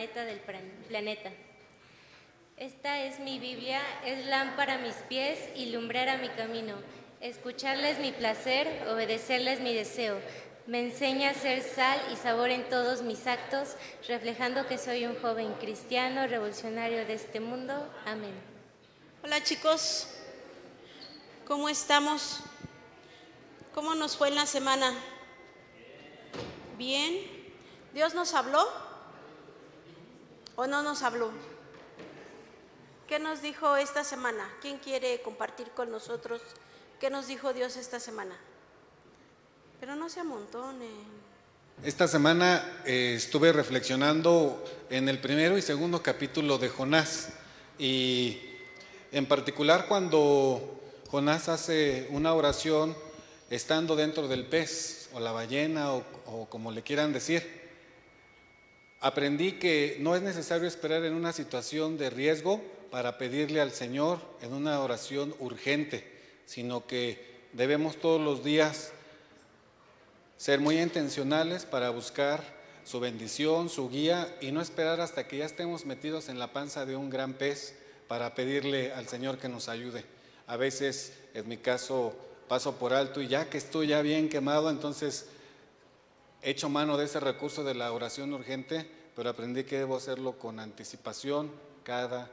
planeta del planeta. Esta es mi Biblia, es lámpara a mis pies y lumbrera mi camino. Escucharles mi placer, obedecerles mi deseo. Me enseña a ser sal y sabor en todos mis actos, reflejando que soy un joven cristiano, revolucionario de este mundo. Amén. Hola chicos, ¿cómo estamos? ¿Cómo nos fue en la semana? ¿Bien? ¿Dios nos habló o no nos habló? ¿Qué nos dijo esta semana? ¿Quién quiere compartir con nosotros qué nos dijo Dios esta semana? Pero no se amontonen. Esta semana estuve reflexionando en el primero y segundo capítulo de Jonás, y en particular cuando Jonás hace una oración estando dentro del pez o la ballena o como le quieran decir. Aprendí que no es necesario esperar en una situación de riesgo para pedirle al Señor en una oración urgente, sino que debemos todos los días ser muy intencionales para buscar su bendición, su guía, y no esperar hasta que ya estemos metidos en la panza de un gran pez para pedirle al Señor que nos ayude. A veces, en mi caso, paso por alto y ya que estoy ya bien quemado, entonces echo mano de ese recurso de la oración urgente, pero aprendí que debo hacerlo con anticipación cada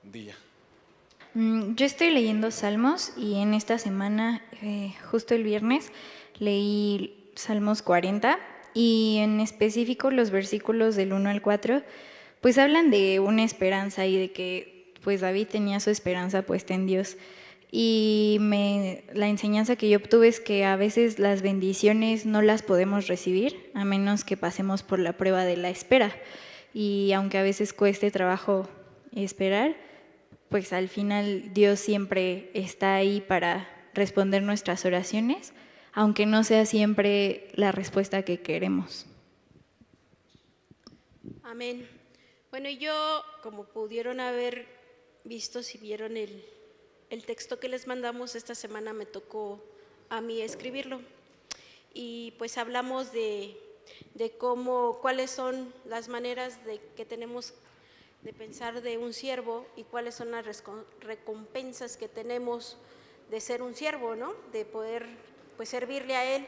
día. Yo estoy leyendo Salmos y en esta semana, justo el viernes, leí Salmos 40 y en específico los versículos del 1 al 4, pues hablan de una esperanza y de que pues David tenía su esperanza puesta en Dios. Y la enseñanza que yo obtuve es que a veces las bendiciones no las podemos recibir a menos que pasemos por la prueba de la espera. Y aunque a veces cueste trabajo esperar, pues al final Dios siempre está ahí para responder nuestras oraciones, aunque no sea siempre la respuesta que queremos. Amén. Bueno, yo, como pudieron haber visto, si vieron el texto que les mandamos esta semana, me tocó a mí escribirlo. Y pues hablamos de cuáles son las maneras que tenemos de pensar de un siervo y cuáles son las recompensas que tenemos de ser un siervo, ¿no? De poder pues servirle a Él.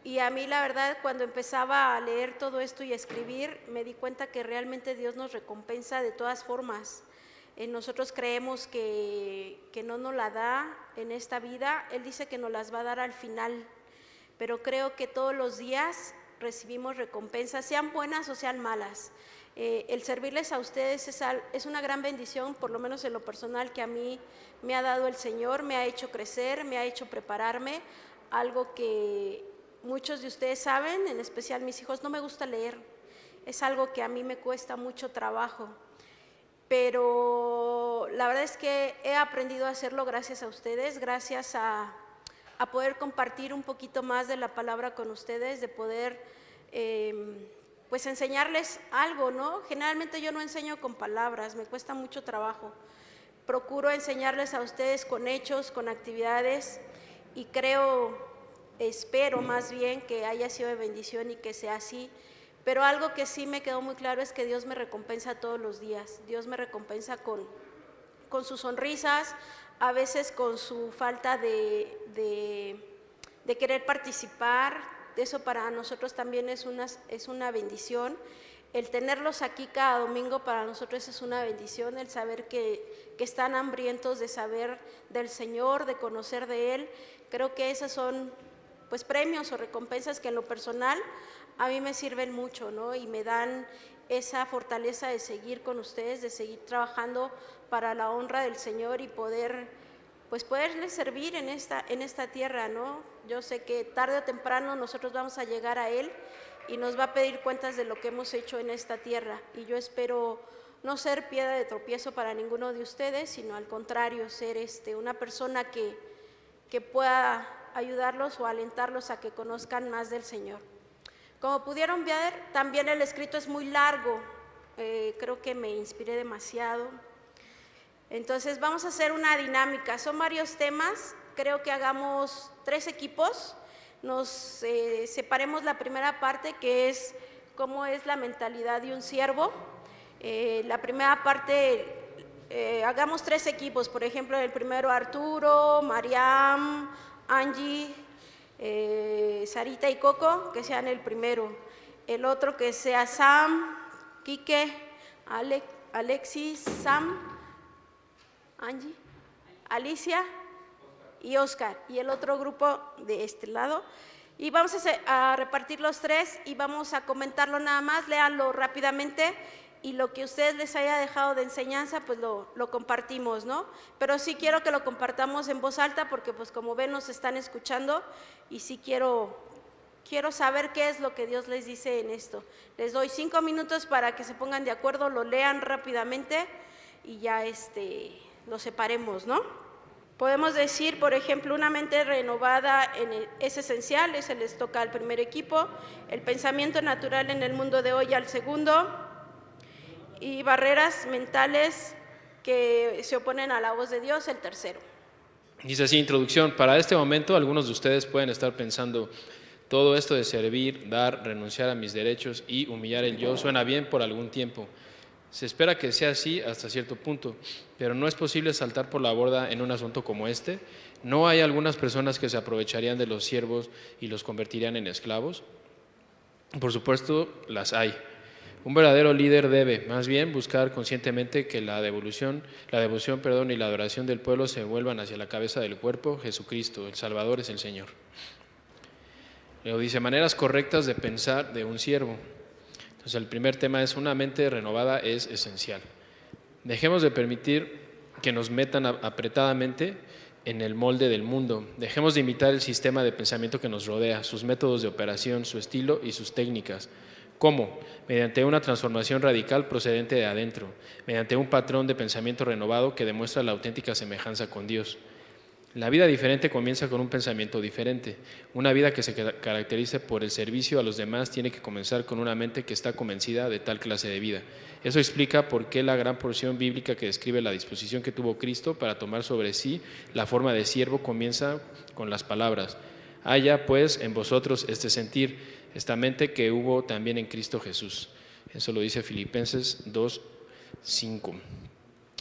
Y a mí la verdad, cuando empezaba a leer todo esto y a escribir, me di cuenta que realmente Dios nos recompensa de todas formas. Nosotros creemos que no nos la da en esta vida, Él dice que nos las va a dar al final, pero creo que todos los días recibimos recompensas, sean buenas o sean malas. El servirles a ustedes es una gran bendición, por lo menos en lo personal, que a mí me ha dado el Señor, me ha hecho crecer, me ha hecho prepararme, algo que muchos de ustedes saben, en especial mis hijos. No me gusta leer, es algo que a mí me cuesta mucho trabajo, pero la verdad es que he aprendido a hacerlo gracias a ustedes, gracias a poder compartir un poquito más de la palabra con ustedes, de poder pues enseñarles algo, ¿no? Generalmente yo no enseño con palabras, me cuesta mucho trabajo. Procuro enseñarles a ustedes con hechos, con actividades, y espero más bien que haya sido de bendición y que sea así. Pero algo que sí me quedó muy claro es que Dios me recompensa todos los días. Dios me recompensa con sus sonrisas, a veces con su falta de querer participar. Eso para nosotros también es una bendición. El tenerlos aquí cada domingo para nosotros es una bendición, el saber que están hambrientos de saber del Señor, de conocer de Él. Creo que esos son pues premios o recompensas que en lo personal a mí me sirven mucho, ¿no? Y me dan esa fortaleza de seguir con ustedes, de seguir trabajando para la honra del Señor y poderles servir en esta tierra, ¿no? Yo sé que tarde o temprano nosotros vamos a llegar a Él y nos va a pedir cuentas de lo que hemos hecho en esta tierra, y yo espero no ser piedra de tropiezo para ninguno de ustedes, sino al contrario, ser una persona que pueda ayudarlos o alentarlos a que conozcan más del Señor. Como pudieron ver, también el escrito es muy largo, creo que me inspiré demasiado. Entonces vamos a hacer una dinámica, son varios temas, creo que hagamos 3 equipos, nos separemos la primera parte, que es cómo es la mentalidad de un siervo. La primera parte, hagamos 3 equipos, por ejemplo, el primero Arturo, Mariam, Angie, Sarita y Coco, que sean el primero. El otro que sea Sam, Quique, Alexis, Sam, Angie, Alicia y Oscar. Y el otro grupo de este lado. Y vamos a repartir los 3 y vamos a comentarlo nada más, léanlo rápidamente y lo que ustedes les haya dejado de enseñanza, pues lo compartimos, ¿no? Pero sí quiero que lo compartamos en voz alta porque pues como ven nos están escuchando y sí quiero saber qué es lo que Dios les dice en esto. Les doy 5 minutos para que se pongan de acuerdo, lo lean rápidamente y ya lo separemos, ¿no? Podemos decir, por ejemplo, una mente renovada es esencial, ese les toca al primer equipo, el pensamiento natural en el mundo de hoy al segundo, y barreras mentales que se oponen a la voz de Dios, el tercero. Dice así, introducción. Para este momento, algunos de ustedes pueden estar pensando, todo esto de servir, dar, renunciar a mis derechos y humillar el yo suena bien por algún tiempo. Se espera que sea así hasta cierto punto, pero no es posible saltar por la borda en un asunto como este. ¿No hay algunas personas que se aprovecharían de los siervos y los convertirían en esclavos? Por supuesto, las hay. Un verdadero líder debe, más bien, buscar conscientemente que la devoción y la adoración del pueblo se vuelvan hacia la cabeza del cuerpo, Jesucristo, el Salvador es el Señor. Luego dice, maneras correctas de pensar de un siervo. Entonces, el primer tema es una mente renovada es esencial. Dejemos de permitir que nos metan apretadamente en el molde del mundo. Dejemos de imitar el sistema de pensamiento que nos rodea, sus métodos de operación, su estilo y sus técnicas. ¿Cómo? Mediante una transformación radical procedente de adentro, mediante un patrón de pensamiento renovado que demuestra la auténtica semejanza con Dios. La vida diferente comienza con un pensamiento diferente. Una vida que se caracterice por el servicio a los demás tiene que comenzar con una mente que está convencida de tal clase de vida. Eso explica por qué la gran porción bíblica que describe la disposición que tuvo Cristo para tomar sobre sí la forma de siervo comienza con las palabras: haya pues en vosotros este sentir, esta mente que hubo también en Cristo Jesús. Eso lo dice Filipenses 2:5.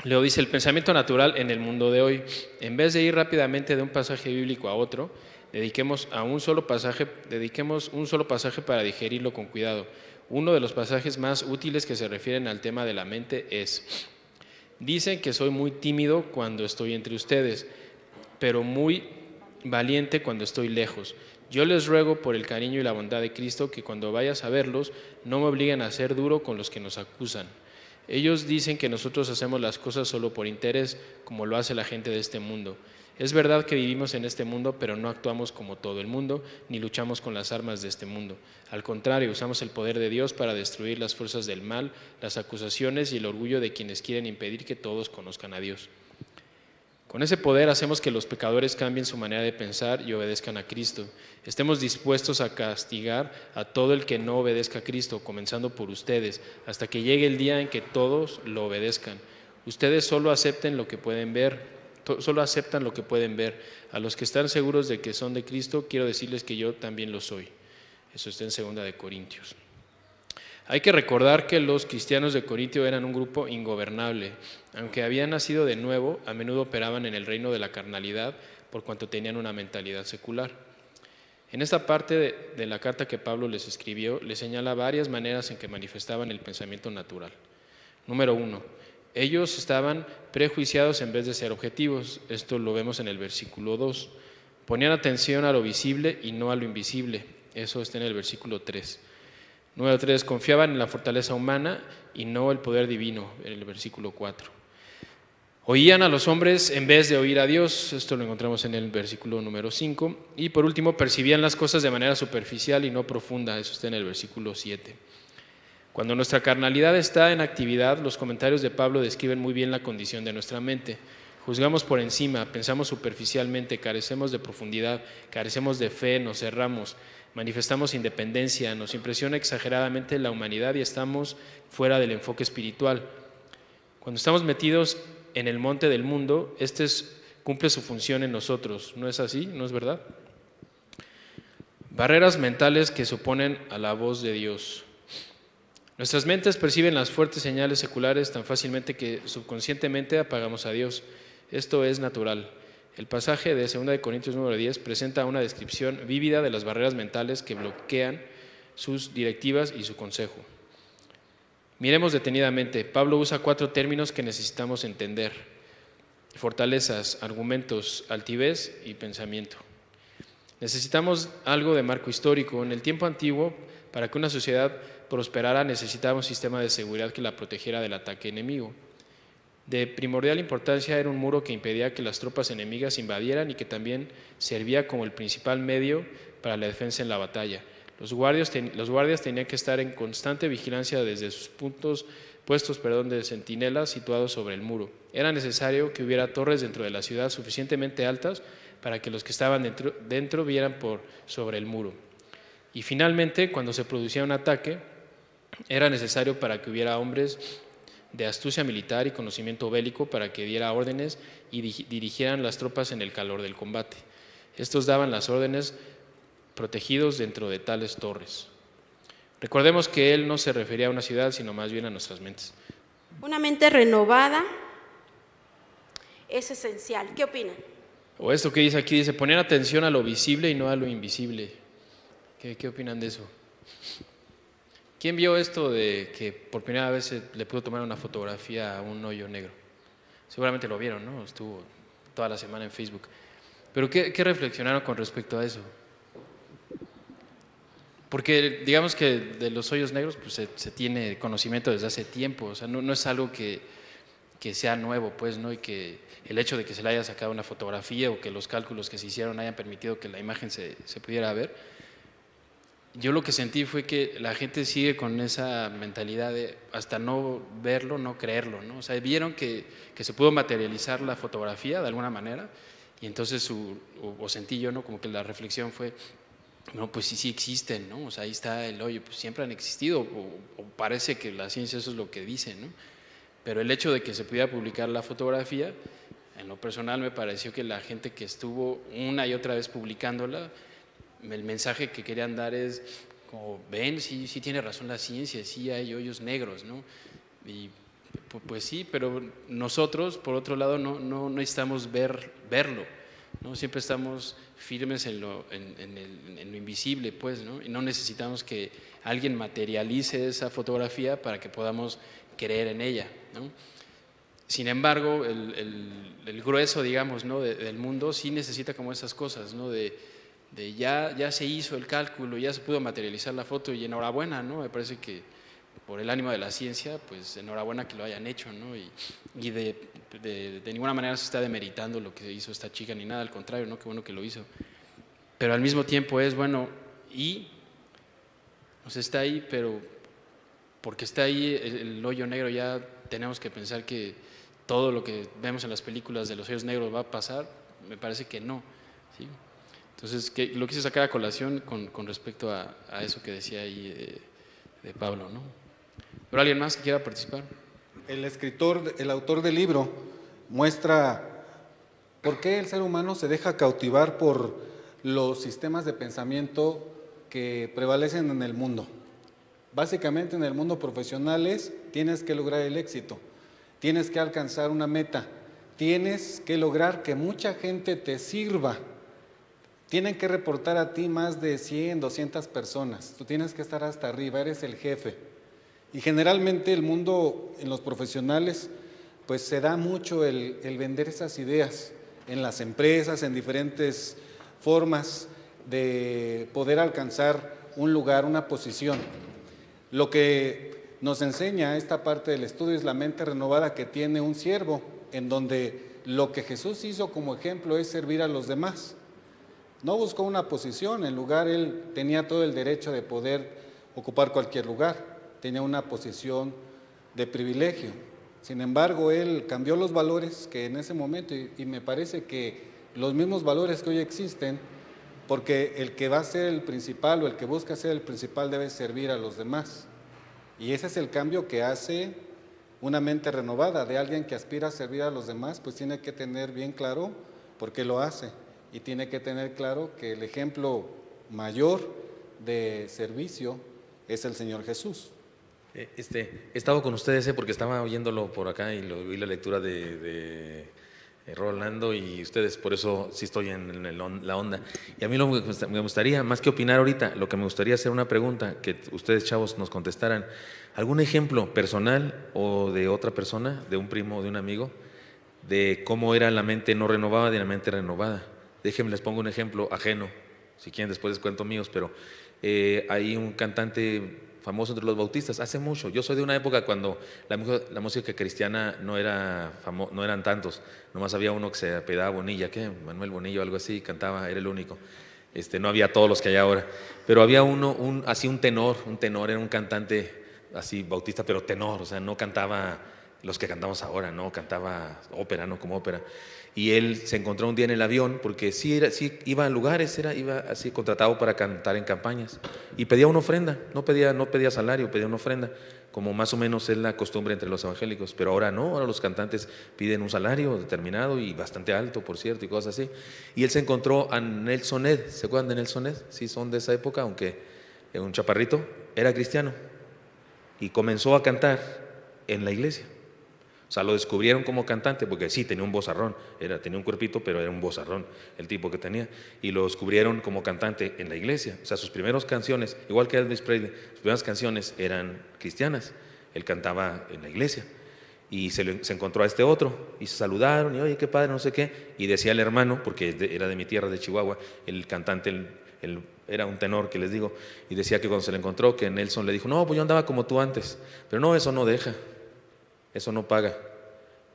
Luego dice, el pensamiento natural en el mundo de hoy. En vez de ir rápidamente de un pasaje bíblico a otro, dediquemos un solo pasaje para digerirlo con cuidado. Uno de los pasajes más útiles que se refieren al tema de la mente es: dicen que soy muy tímido cuando estoy entre ustedes, pero muy valiente cuando estoy lejos. Yo les ruego por el cariño y la bondad de Cristo que cuando vayas a verlos no me obliguen a ser duro con los que nos acusan. Ellos dicen que nosotros hacemos las cosas solo por interés, como lo hace la gente de este mundo. Es verdad que vivimos en este mundo, pero no actuamos como todo el mundo, ni luchamos con las armas de este mundo. Al contrario, usamos el poder de Dios para destruir las fuerzas del mal, las acusaciones y el orgullo de quienes quieren impedir que todos conozcan a Dios. Con ese poder hacemos que los pecadores cambien su manera de pensar y obedezcan a Cristo. Estemos dispuestos a castigar a todo el que no obedezca a Cristo, comenzando por ustedes, hasta que llegue el día en que todos lo obedezcan. Ustedes solo aceptan lo que pueden ver. A los que están seguros de que son de Cristo, quiero decirles que yo también lo soy. Eso está en 2 de Corintios. Hay que recordar que los cristianos de Corintio eran un grupo ingobernable. Aunque habían nacido de nuevo, a menudo operaban en el reino de la carnalidad por cuanto tenían una mentalidad secular. En esta parte de la carta que Pablo les escribió, les señala varias maneras en que manifestaban el pensamiento natural. Número 1. Ellos estaban prejuiciados en vez de ser objetivos. Esto lo vemos en el versículo 2. Ponían atención a lo visible y no a lo invisible. Eso está en el versículo 3. Número 3, confiaban en la fortaleza humana y no el poder divino, en el versículo 4. Oían a los hombres en vez de oír a Dios, esto lo encontramos en el versículo número 5. Y por último, percibían las cosas de manera superficial y no profunda, eso está en el versículo 7. Cuando nuestra carnalidad está en actividad, los comentarios de Pablo describen muy bien la condición de nuestra mente. Juzgamos por encima, pensamos superficialmente, carecemos de profundidad, carecemos de fe, nos cerramos, manifestamos independencia, nos impresiona exageradamente la humanidad y estamos fuera del enfoque espiritual. Cuando estamos metidos en el monte del mundo, cumple su función en nosotros. ¿No es así? ¿No es verdad? Barreras mentales que se oponen a la voz de Dios. Nuestras mentes perciben las fuertes señales seculares tan fácilmente que subconscientemente apagamos a Dios. Esto es natural. El pasaje de 2 Corintios 9:10 presenta una descripción vívida de las barreras mentales que bloquean sus directivas y su consejo. Miremos detenidamente. Pablo usa 4 términos que necesitamos entender: fortalezas, argumentos, altivez y pensamiento. Necesitamos algo de marco histórico. En el tiempo antiguo, para que una sociedad prosperara, necesitaba un sistema de seguridad que la protegiera del ataque enemigo. De primordial importancia era un muro que impedía que las tropas enemigas invadieran y que también servía como el principal medio para la defensa en la batalla. Los guardias tenían que estar en constante vigilancia desde sus puestos de centinela situados sobre el muro. Era necesario que hubiera torres dentro de la ciudad suficientemente altas para que los que estaban dentro vieran por sobre el muro. Y finalmente, cuando se producía un ataque, era necesario para que hubiera hombres de astucia militar y conocimiento bélico para que diera órdenes y dirigieran las tropas en el calor del combate. Estos daban las órdenes protegidos dentro de tales torres. Recordemos que él no se refería a una ciudad, sino más bien a nuestras mentes. Una mente renovada es esencial. ¿Qué opinan? O esto que dice aquí, dice, poner atención a lo visible y no a lo invisible. ¿Qué opinan de eso? ¿Quién vio esto de que por primera vez le pudo tomar una fotografía a un hoyo negro? Seguramente lo vieron, ¿no? Estuvo toda la semana en Facebook. Pero ¿qué reflexionaron con respecto a eso? Porque digamos que de los hoyos negros pues, se tiene conocimiento desde hace tiempo, o sea, no es algo que sea nuevo, pues, ¿no? Y que el hecho de que se le haya sacado una fotografía o que los cálculos que se hicieron hayan permitido que la imagen se pudiera ver. Yo lo que sentí fue que la gente sigue con esa mentalidad de hasta no verlo, no creerlo, ¿no? O sea, vieron que se pudo materializar la fotografía de alguna manera y entonces o sentí yo, ¿no? Como que la reflexión fue, no, pues sí existen, ¿no? O sea, ahí está el hoyo, pues siempre han existido o parece que la ciencia eso es lo que dice, ¿no? Pero el hecho de que se pudiera publicar la fotografía, en lo personal me pareció que la gente que estuvo una y otra vez publicándola, el mensaje que querían dar es como, ven, sí tiene razón la ciencia, sí hay hoyos negros, ¿no? Y pues sí, pero nosotros, por otro lado, no necesitamos verlo, ¿no? Siempre estamos firmes en lo invisible, pues, ¿no? Y no necesitamos que alguien materialice esa fotografía para que podamos creer en ella, ¿no? Sin embargo, el grueso, digamos, ¿no? del mundo sí necesita como esas cosas, ¿no? De ya se hizo el cálculo, ya se pudo materializar la foto y enhorabuena, ¿no? Me parece que por el ánimo de la ciencia, pues enhorabuena que lo hayan hecho, ¿no? Y de ninguna manera se está demeritando lo que hizo esta chica ni nada, al contrario, ¿no? Qué bueno que lo hizo. Pero al mismo tiempo es, bueno, pues está ahí, pero porque está ahí el hoyo negro ya tenemos que pensar que todo lo que vemos en las películas de los hoyos negros va a pasar, me parece que no, ¿sí? Entonces, lo quise sacar a colación con respecto a eso que decía ahí de Pablo, ¿no? ¿Pero alguien más que quiera participar? El autor del libro muestra por qué el ser humano se deja cautivar por los sistemas de pensamiento que prevalecen en el mundo. Básicamente en el mundo profesional tienes que lograr el éxito, tienes que alcanzar una meta, tienes que lograr que mucha gente te sirva. Tienen que reportar a ti más de 100, 200 personas. Tú tienes que estar hasta arriba, eres el jefe. Y generalmente el mundo en los profesionales, pues se da mucho el vender esas ideas en las empresas, en diferentes formas de poder alcanzar un lugar, una posición. Lo que nos enseña esta parte del estudio es la mente renovada que tiene un siervo, en donde lo que Jesús hizo como ejemplo es servir a los demás. No buscó una posición, en lugar él tenía todo el derecho de poder ocupar cualquier lugar, tenía una posición de privilegio. Sin embargo, él cambió los valores que en ese momento, y me parece que los mismos valores que hoy existen, porque el que va a ser el principal o el que busca ser el principal debe servir a los demás. Y ese es el cambio que hace una mente renovada, de alguien que aspira a servir a los demás, pues tiene que tener bien claro por qué lo hace. Y tiene que tener claro que el ejemplo mayor de servicio es el Señor Jesús. He estado con ustedes porque estaba oyéndolo por acá y vi la lectura de Rolando y ustedes, por eso sí estoy en la onda. Y a mí lo que me gustaría, más que opinar ahorita, lo que me gustaría hacer una pregunta, que ustedes chavos nos contestaran. ¿Algún ejemplo personal o de otra persona, de un primo o de un amigo, de cómo era la mente no renovada de la mente renovada? Déjenme, les pongo un ejemplo ajeno, si quieren después les cuento míos, pero hay un cantante famoso entre los bautistas, hace mucho. Yo soy de una época cuando la música cristiana no eran tantos, nomás había uno que se apellidaba Bonilla, ¿qué? Manuel Bonilla o algo así, cantaba, era el único. No había todos los que hay ahora, pero había uno, así un tenor era un cantante así bautista, pero tenor, o sea, no cantaba los que cantamos ahora, no cantaba ópera, no como ópera. Y él se encontró un día en el avión, porque sí iba a lugares, iba así contratado para cantar en campañas, y pedía una ofrenda, no pedía salario, pedía una ofrenda, como más o menos es la costumbre entre los evangélicos, pero ahora no, ahora los cantantes piden un salario determinado y bastante alto, por cierto, y cosas así. Y él se encontró a Nelson Ned, ¿se acuerdan de Nelson Ned? Sí, son de esa época, aunque un chaparrito, era cristiano, y comenzó a cantar en la iglesia. O sea, lo descubrieron como cantante porque sí, tenía un vozarrón, tenía un cuerpito, pero era un vozarrón el tipo que tenía. Y lo descubrieron como cantante en la iglesia. O sea, sus primeras canciones, igual que Elvis Presley, sus primeras canciones eran cristianas. Él cantaba en la iglesia. Y se encontró a este otro y se saludaron y oye, qué padre, no sé qué. Y decía el hermano, porque era de mi tierra, de Chihuahua, el cantante, era un tenor que les digo, y decía que cuando se le encontró, que Nelson le dijo, no, pues yo andaba como tú antes, pero no, eso no deja. Eso no paga.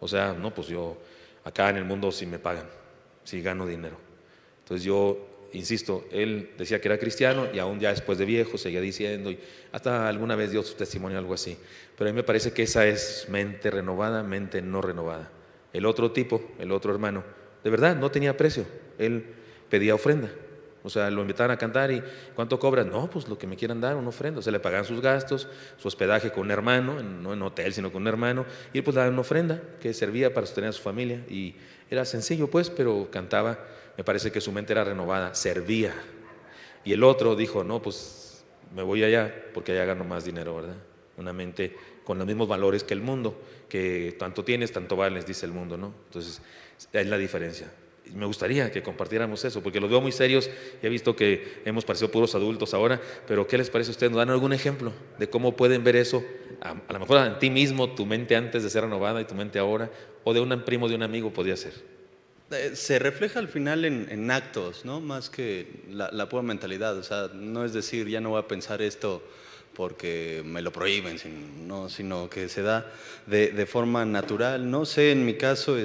O sea, no, pues yo acá en el mundo sí me pagan, sí gano dinero. Entonces yo, insisto, él decía que era cristiano y aún ya después de viejo seguía diciendo, y hasta alguna vez dio su testimonio, algo así. Pero a mí me parece que esa es mente renovada, mente no renovada. El otro tipo, el otro hermano, de verdad no tenía precio, él pedía ofrenda. O sea, lo invitaban a cantar y ¿cuánto cobran? No, pues lo que me quieran dar, una ofrenda. O sea, le pagaban sus gastos, su hospedaje con un hermano, no en hotel, sino con un hermano, y pues le daban una ofrenda que servía para sostener a su familia. Y era sencillo, pues, pero cantaba, me parece que su mente era renovada, servía. Y el otro dijo, no, pues me voy allá porque allá gano más dinero, ¿verdad? Una mente con los mismos valores que el mundo, que tanto tienes, tanto vales, dice el mundo, ¿no? Entonces, es la diferencia. Me gustaría que compartiéramos eso, porque los veo muy serios y he visto que hemos parecido puros adultos ahora, pero ¿qué les parece a ustedes? ¿Nos dan algún ejemplo de cómo pueden ver eso? A lo mejor en ti mismo, tu mente antes de ser renovada y tu mente ahora, o de un primo, de un amigo podría ser. Se refleja al final en actos, ¿no? Más que la pura mentalidad. O sea, no es decir, ya no voy a pensar esto porque me lo prohíben, sino que se da de forma natural. No sé, en mi caso,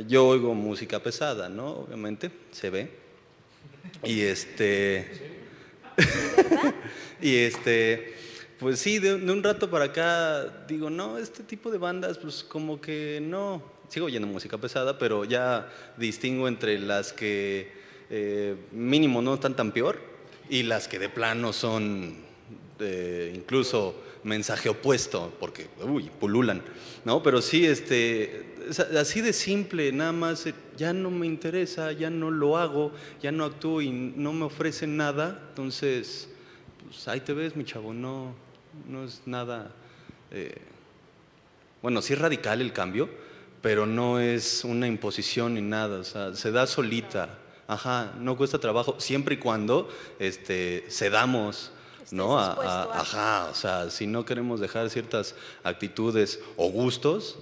yo oigo música pesada, ¿no? Obviamente, se ve. Y pues sí, de un rato para acá digo, no, este tipo de bandas, pues como que no. Sigo oyendo música pesada, pero ya distingo entre las que mínimo no están tan peor y las que de plano son incluso mensaje opuesto, porque pululan, ¿no? Pero sí, así de simple, nada más, ya no me interesa, ya no lo hago, ya no actúo y no me ofrecen nada, entonces, pues ahí te ves, mi chavo, no es nada, bueno, sí es radical el cambio, pero no es una imposición ni nada, o sea, se da solita, ajá, no cuesta trabajo, siempre y cuando cedamos, ¿no? Ajá, o sea, si no queremos dejar ciertas actitudes o gustos,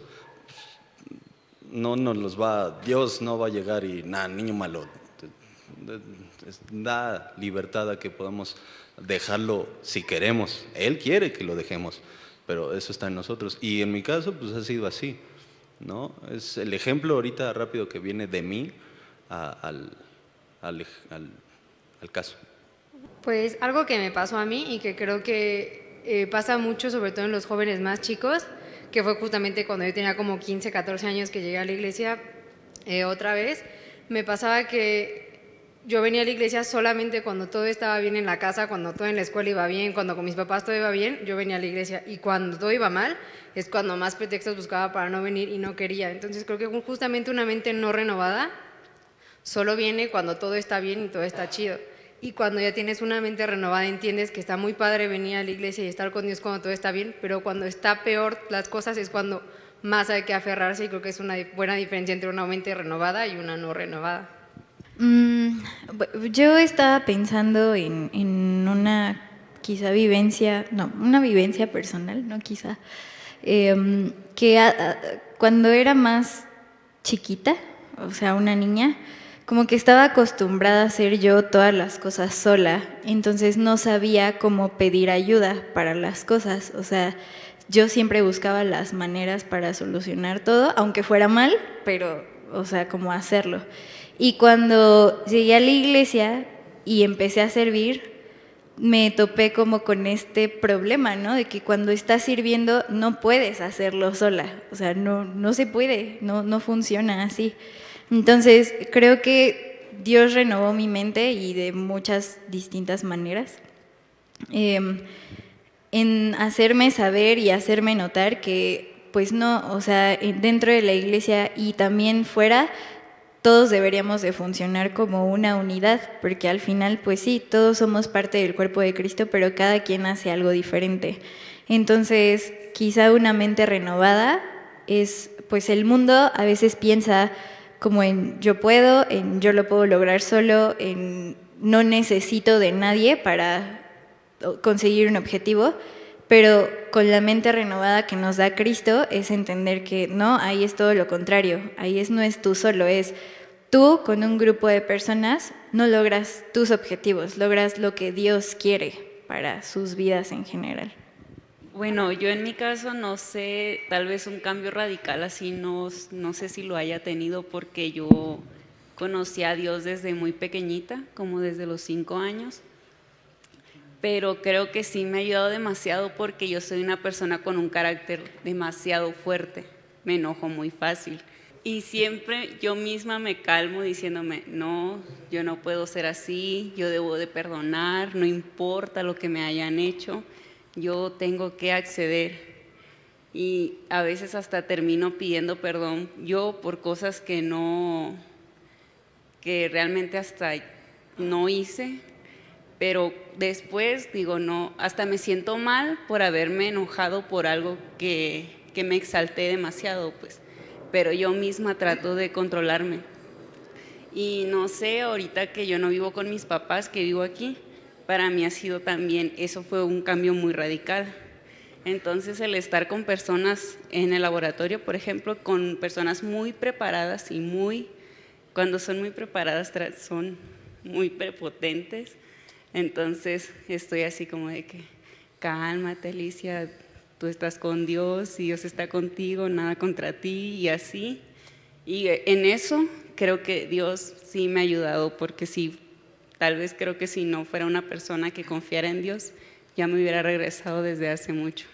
no nos los Dios no va a llegar y nada, niño malo, da libertad a que podamos dejarlo si queremos. Él quiere que lo dejemos, pero eso está en nosotros. Y en mi caso, pues ha sido así, ¿no? Es el ejemplo ahorita rápido que viene de mí al caso. Pues algo que me pasó a mí y que creo que pasa mucho, sobre todo en los jóvenes más chicos, que fue justamente cuando yo tenía como 15, 14 años que llegué a la iglesia otra vez, me pasaba que yo venía a la iglesia solamente cuando todo estaba bien en la casa, cuando todo en la escuela iba bien, cuando con mis papás todo iba bien, yo venía a la iglesia, y cuando todo iba mal es cuando más pretextos buscaba para no venir y no quería. Entonces creo que justamente una mente no renovada solo viene cuando todo está bien y todo está chido. Y cuando ya tienes una mente renovada, entiendes que está muy padre venir a la iglesia y estar con Dios cuando todo está bien, pero cuando está peor las cosas es cuando más hay que aferrarse, y creo que es una buena diferencia entre una mente renovada y una no renovada. Yo estaba pensando en una quizá vivencia, no, una vivencia personal, no quizá, cuando era más chiquita, o sea, una niña, como que estaba acostumbrada a hacer yo todas las cosas sola, entonces no sabía cómo pedir ayuda para las cosas, o sea, yo siempre buscaba las maneras para solucionar todo, aunque fuera mal, pero, o sea, cómo hacerlo. Y cuando llegué a la iglesia y empecé a servir, me topé como con este problema, ¿no? De que cuando estás sirviendo no puedes hacerlo sola, o sea, no se puede, no funciona así. Entonces, creo que Dios renovó mi mente y de muchas distintas maneras, en hacerme saber y hacerme notar que, pues no, o sea, dentro de la iglesia y también fuera, todos deberíamos de funcionar como una unidad, porque al final, pues sí, todos somos parte del cuerpo de Cristo, pero cada quien hace algo diferente. Entonces, quizá una mente renovada es, pues el mundo a veces piensa como en yo puedo, en yo lo puedo lograr solo, en no necesito de nadie para conseguir un objetivo, pero con la mente renovada que nos da Cristo es entender que no, ahí es todo lo contrario, ahí no es tú solo, es tú con un grupo de personas no logras tus objetivos, logras lo que Dios quiere para sus vidas en general. Bueno, yo en mi caso no sé, tal vez un cambio radical así no sé si lo haya tenido, porque yo conocí a Dios desde muy pequeñita, como desde los 5 años. Pero creo que sí me ha ayudado demasiado porque yo soy una persona con un carácter demasiado fuerte, me enojo muy fácil y siempre yo misma me calmo diciéndome, no, yo no puedo ser así, yo debo de perdonar, no importa lo que me hayan hecho, yo tengo que acceder, y a veces hasta termino pidiendo perdón yo por cosas que realmente hasta no hice. Pero después digo, no, hasta me siento mal por haberme enojado por algo que me exalté demasiado, pues. Pero yo misma trato de controlarme. Y no sé, ahorita que yo no vivo con mis papás, que vivo aquí, para mí ha sido también, eso fue un cambio muy radical. Entonces el estar con personas en el laboratorio, por ejemplo, con personas muy preparadas cuando son muy preparadas, son muy prepotentes. Entonces estoy así como de que, cálmate Alicia, tú estás con Dios y Dios está contigo, nada contra ti y así. Y en eso creo que Dios sí me ha ayudado, porque sí, tal vez creo que si no fuera una persona que confiara en Dios, ya me hubiera regresado desde hace mucho.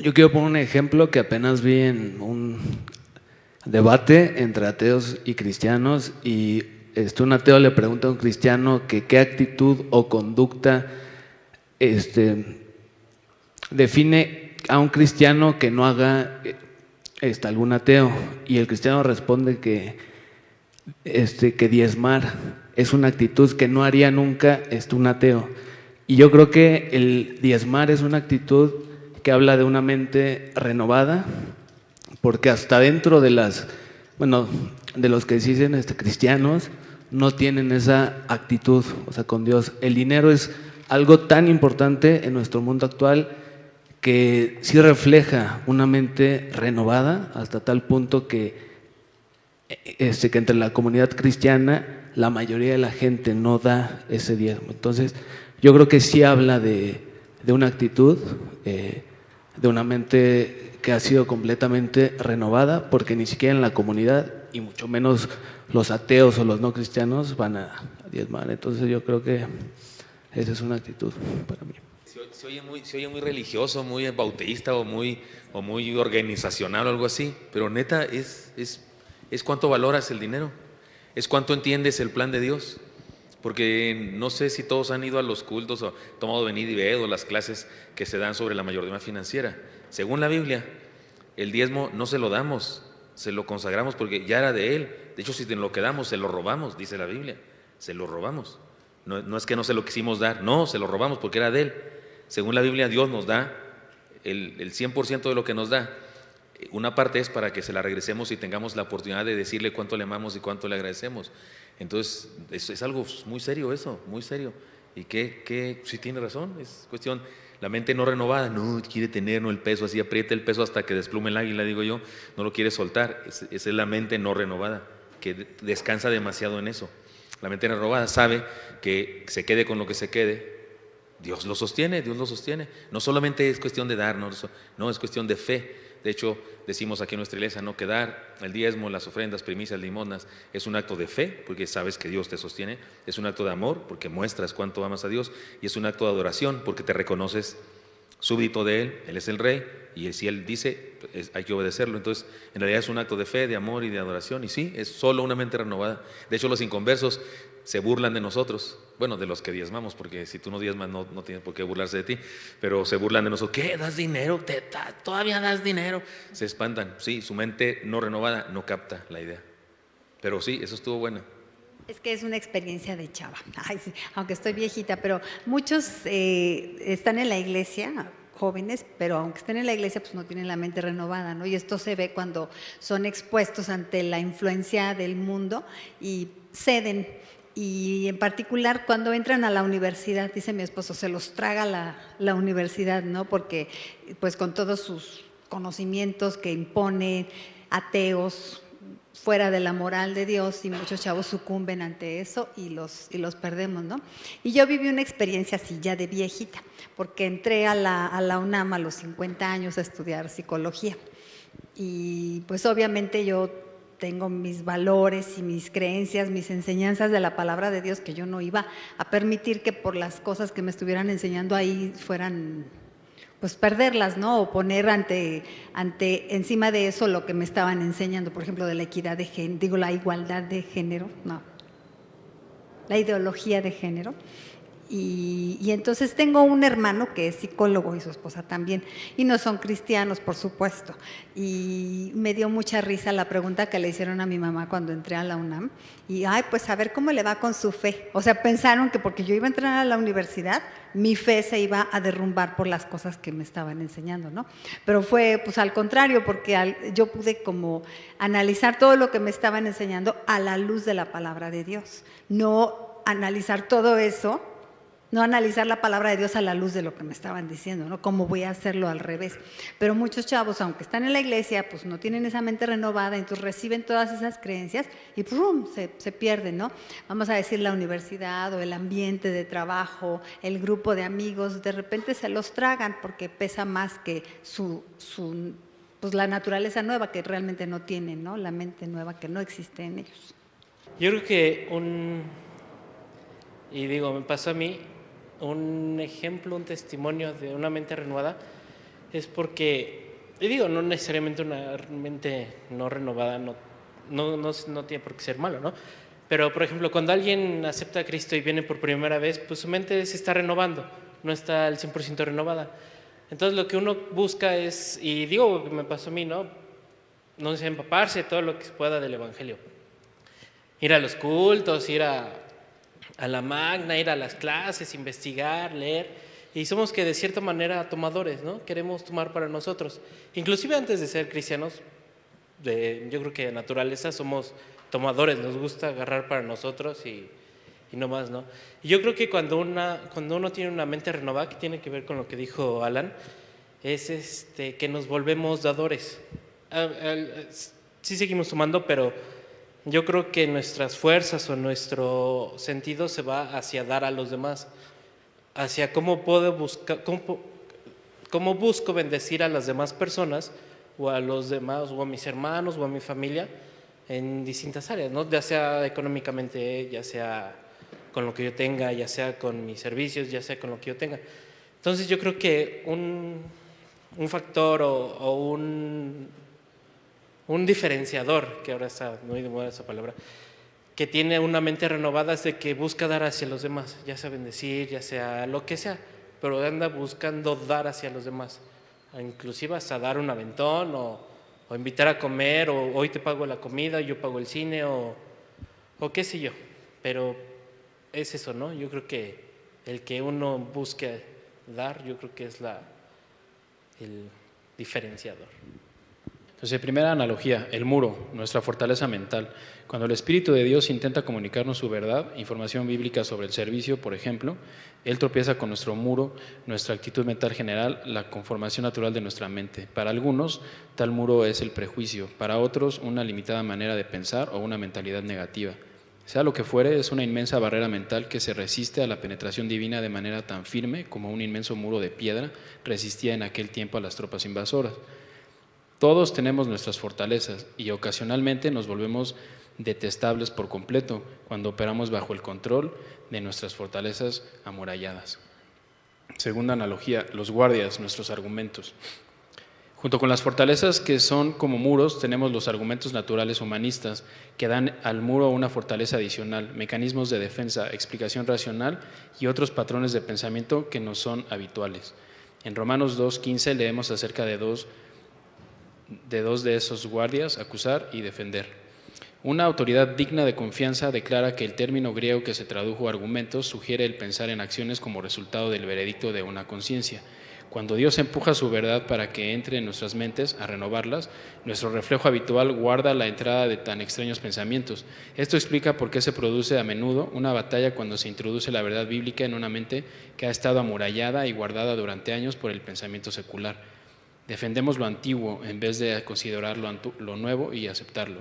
Yo quiero poner un ejemplo que apenas vi en un debate entre ateos y cristianos, y un ateo le pregunta a un cristiano que qué actitud o conducta define a un cristiano que no haga algún ateo, y el cristiano responde que diezmar es una actitud que no haría nunca un ateo. Y yo creo que el diezmar es una actitud que habla de una mente renovada, porque hasta dentro de de los que se dicen cristianos, no tienen esa actitud, o sea, con Dios. El dinero es algo tan importante en nuestro mundo actual que sí refleja una mente renovada, hasta tal punto que entre la comunidad cristiana la mayoría de la gente no da ese diezmo. Entonces yo creo que sí habla de una actitud, de una mente que ha sido completamente renovada, porque ni siquiera en la comunidad, y mucho menos los ateos o los no cristianos, van a diezmar. Entonces yo creo que esa es una actitud para mí. Se oye muy religioso, muy bautista o muy organizacional o algo así, pero neta es cuánto valoras el dinero, es cuánto entiendes el plan de Dios. Porque no sé si todos han ido a los cultos o tomado venid y ved o las clases que se dan sobre la mayordomía financiera. Según la Biblia, el diezmo no se lo damos, se lo consagramos porque ya era de Él. De hecho, si te lo quedamos, se lo robamos, dice la Biblia, se lo robamos. No es que no se lo quisimos dar, no, se lo robamos porque era de Él. Según la Biblia, Dios nos da el 100% de lo que nos da. Una parte es para que se la regresemos y tengamos la oportunidad de decirle cuánto le amamos y cuánto le agradecemos. Entonces, es algo muy serio eso, muy serio. Y que sí tiene razón, es cuestión, la mente no renovada, no quiere tener el peso, así aprieta el peso hasta que desplume el águila, digo yo, no lo quiere soltar. Esa es la mente no renovada, que descansa demasiado en eso. La mente renovada sabe que se quede con lo que se quede, Dios lo sostiene, Dios lo sostiene. No solamente es cuestión de dar, no, es cuestión de fe. De hecho, decimos aquí en nuestra iglesia, no, que dar el diezmo, las ofrendas, primicias, limonas, es un acto de fe, porque sabes que Dios te sostiene, es un acto de amor, porque muestras cuánto amas a Dios, y es un acto de adoración, porque te reconoces súbdito de Él es el Rey, y si Él dice, hay que obedecerlo. Entonces, en realidad es un acto de fe, de amor y de adoración, y sí, es solo una mente renovada. De hecho, los inconversos se burlan de nosotros, bueno, de los que diezmamos, porque si tú no diezmas no tienes por qué burlarse de ti, pero se burlan de nosotros. ¿Qué? ¿Das dinero? ¿Todavía das dinero? Se espantan. Sí, su mente no renovada no capta la idea. Pero sí, eso estuvo bueno. Es que es una experiencia de chava. Ay, sí, aunque estoy viejita, pero muchos están en la iglesia, jóvenes, pero aunque estén en la iglesia, pues no tienen la mente renovada, ¿no? Y esto se ve cuando son expuestos ante la influencia del mundo y ceden. Y en particular cuando entran a la universidad, dice mi esposo, se los traga la universidad, ¿no? Porque pues con todos sus conocimientos que impone, ateos, fuera de la moral de Dios, y muchos chavos sucumben ante eso y los perdemos, ¿no? Y yo viví una experiencia así ya de viejita, porque entré a la UNAM a los 50 años a estudiar psicología. Y pues obviamente yo tengo mis valores y mis creencias, mis enseñanzas de la palabra de Dios, que yo no iba a permitir que por las cosas que me estuvieran enseñando ahí fueran, pues perderlas, ¿no? O poner encima de eso lo que me estaban enseñando, por ejemplo, de la equidad de género, la igualdad de género, no, la ideología de género. Y entonces tengo un hermano que es psicólogo y su esposa también, y no son cristianos, por supuesto. Y me dio mucha risa la pregunta que le hicieron a mi mamá cuando entré a la UNAM. Y, pues a ver cómo le va con su fe. O sea, pensaron que porque yo iba a entrar a la universidad, mi fe se iba a derrumbar por las cosas que me estaban enseñando, ¿no? Pero fue pues al contrario, porque yo pude como analizar todo lo que me estaban enseñando a la luz de la palabra de Dios. No analizar todo eso, no analizar la palabra de Dios a la luz de lo que me estaban diciendo, ¿no? ¿Cómo voy a hacerlo al revés? Pero muchos chavos, aunque están en la iglesia, pues no tienen esa mente renovada, entonces reciben todas esas creencias y ¡prum!, se pierden, ¿no? Vamos a decir la universidad o el ambiente de trabajo, el grupo de amigos, de repente se los tragan porque pesa más que pues la naturaleza nueva que realmente no tienen, ¿no? La mente nueva que no existe en ellos. Yo creo que me pasó a mí, un ejemplo, un testimonio de una mente renovada es porque, no necesariamente una mente no renovada no tiene por qué ser malo, ¿no? Pero, por ejemplo, cuando alguien acepta a Cristo y viene por primera vez, pues su mente se está renovando, no está al 100% renovada. Entonces lo que uno busca es, me pasó a mí, no sé, empaparse todo lo que se pueda del Evangelio. Ir a los cultos, ir a la magna, ir a las clases, investigar, leer, y somos que de cierta manera tomadores, ¿no? Queremos tomar para nosotros. Inclusive antes de ser cristianos, yo creo que de naturaleza somos tomadores, nos gusta agarrar para nosotros y no más, ¿no? Y yo creo que cuando uno tiene una mente renovada, que tiene que ver con lo que dijo Alan, es que nos volvemos dadores. Sí seguimos tomando, pero yo creo que nuestras fuerzas o nuestro sentido se va hacia dar a los demás, hacia cómo busco bendecir a las demás personas o a los demás, o a mis hermanos o a mi familia en distintas áreas, ¿no? Ya sea económicamente, ya sea con lo que yo tenga, ya sea con mis servicios, ya sea con lo que yo tenga. Entonces yo creo que un factor o un diferenciador, que ahora está muy de moda esa palabra, que tiene una mente renovada es de que busca dar hacia los demás, ya sea bendecir, ya sea lo que sea, pero anda buscando dar hacia los demás, inclusive hasta dar un aventón o invitar a comer, o hoy te pago la comida, yo pago el cine, o qué sé yo, pero es eso, ¿no? Yo creo que el que uno busque dar, yo creo que es el diferenciador. Entonces, primera analogía, el muro, nuestra fortaleza mental. Cuando el Espíritu de Dios intenta comunicarnos su verdad, información bíblica sobre el servicio, por ejemplo, Él tropieza con nuestro muro, nuestra actitud mental general, la conformación natural de nuestra mente. Para algunos, tal muro es el prejuicio, para otros, una limitada manera de pensar o una mentalidad negativa. Sea lo que fuere, es una inmensa barrera mental que se resiste a la penetración divina de manera tan firme como un inmenso muro de piedra resistía en aquel tiempo a las tropas invasoras. Todos tenemos nuestras fortalezas y ocasionalmente nos volvemos detestables por completo cuando operamos bajo el control de nuestras fortalezas amuralladas. Segunda analogía, los guardias, nuestros argumentos. Junto con las fortalezas que son como muros, tenemos los argumentos naturales humanistas que dan al muro una fortaleza adicional, mecanismos de defensa, explicación racional y otros patrones de pensamiento que nos son habituales. En Romanos 2:15 leemos acerca de dos de esos guardias, acusar y defender. Una autoridad digna de confianza declara que el término griego que se tradujo argumentos sugiere el pensar en acciones como resultado del veredicto de una conciencia. Cuando Dios empuja su verdad para que entre en nuestras mentes a renovarlas, nuestro reflejo habitual guarda la entrada de tan extraños pensamientos. Esto explica por qué se produce a menudo una batalla cuando se introduce la verdad bíblica en una mente que ha estado amurallada y guardada durante años por el pensamiento secular. Defendemos lo antiguo en vez de considerar lo nuevo y aceptarlo.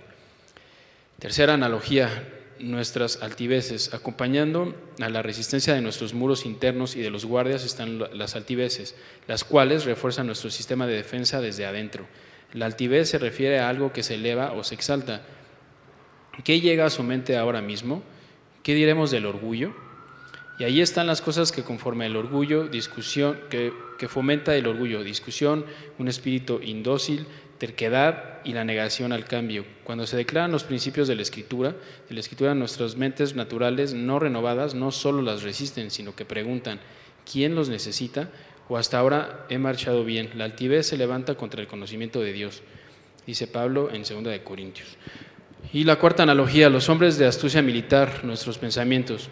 Tercera analogía, nuestras altiveces. Acompañando a la resistencia de nuestros muros internos y de los guardias están las altiveces, las cuales refuerzan nuestro sistema de defensa desde adentro. La altivez se refiere a algo que se eleva o se exalta. ¿Qué llega a su mente ahora mismo? ¿Qué diremos del orgullo? Y ahí están las cosas que conforman el orgullo, discusión, que fomenta el orgullo, discusión, un espíritu indócil, terquedad y la negación al cambio. Cuando se declaran los principios de la Escritura, nuestras mentes naturales no renovadas no solo las resisten, sino que preguntan, ¿quién los necesita? O hasta ahora he marchado bien. La altivez se levanta contra el conocimiento de Dios, dice Pablo en 2 de Corintios. Y la cuarta analogía, los hombres de astucia militar, nuestros pensamientos.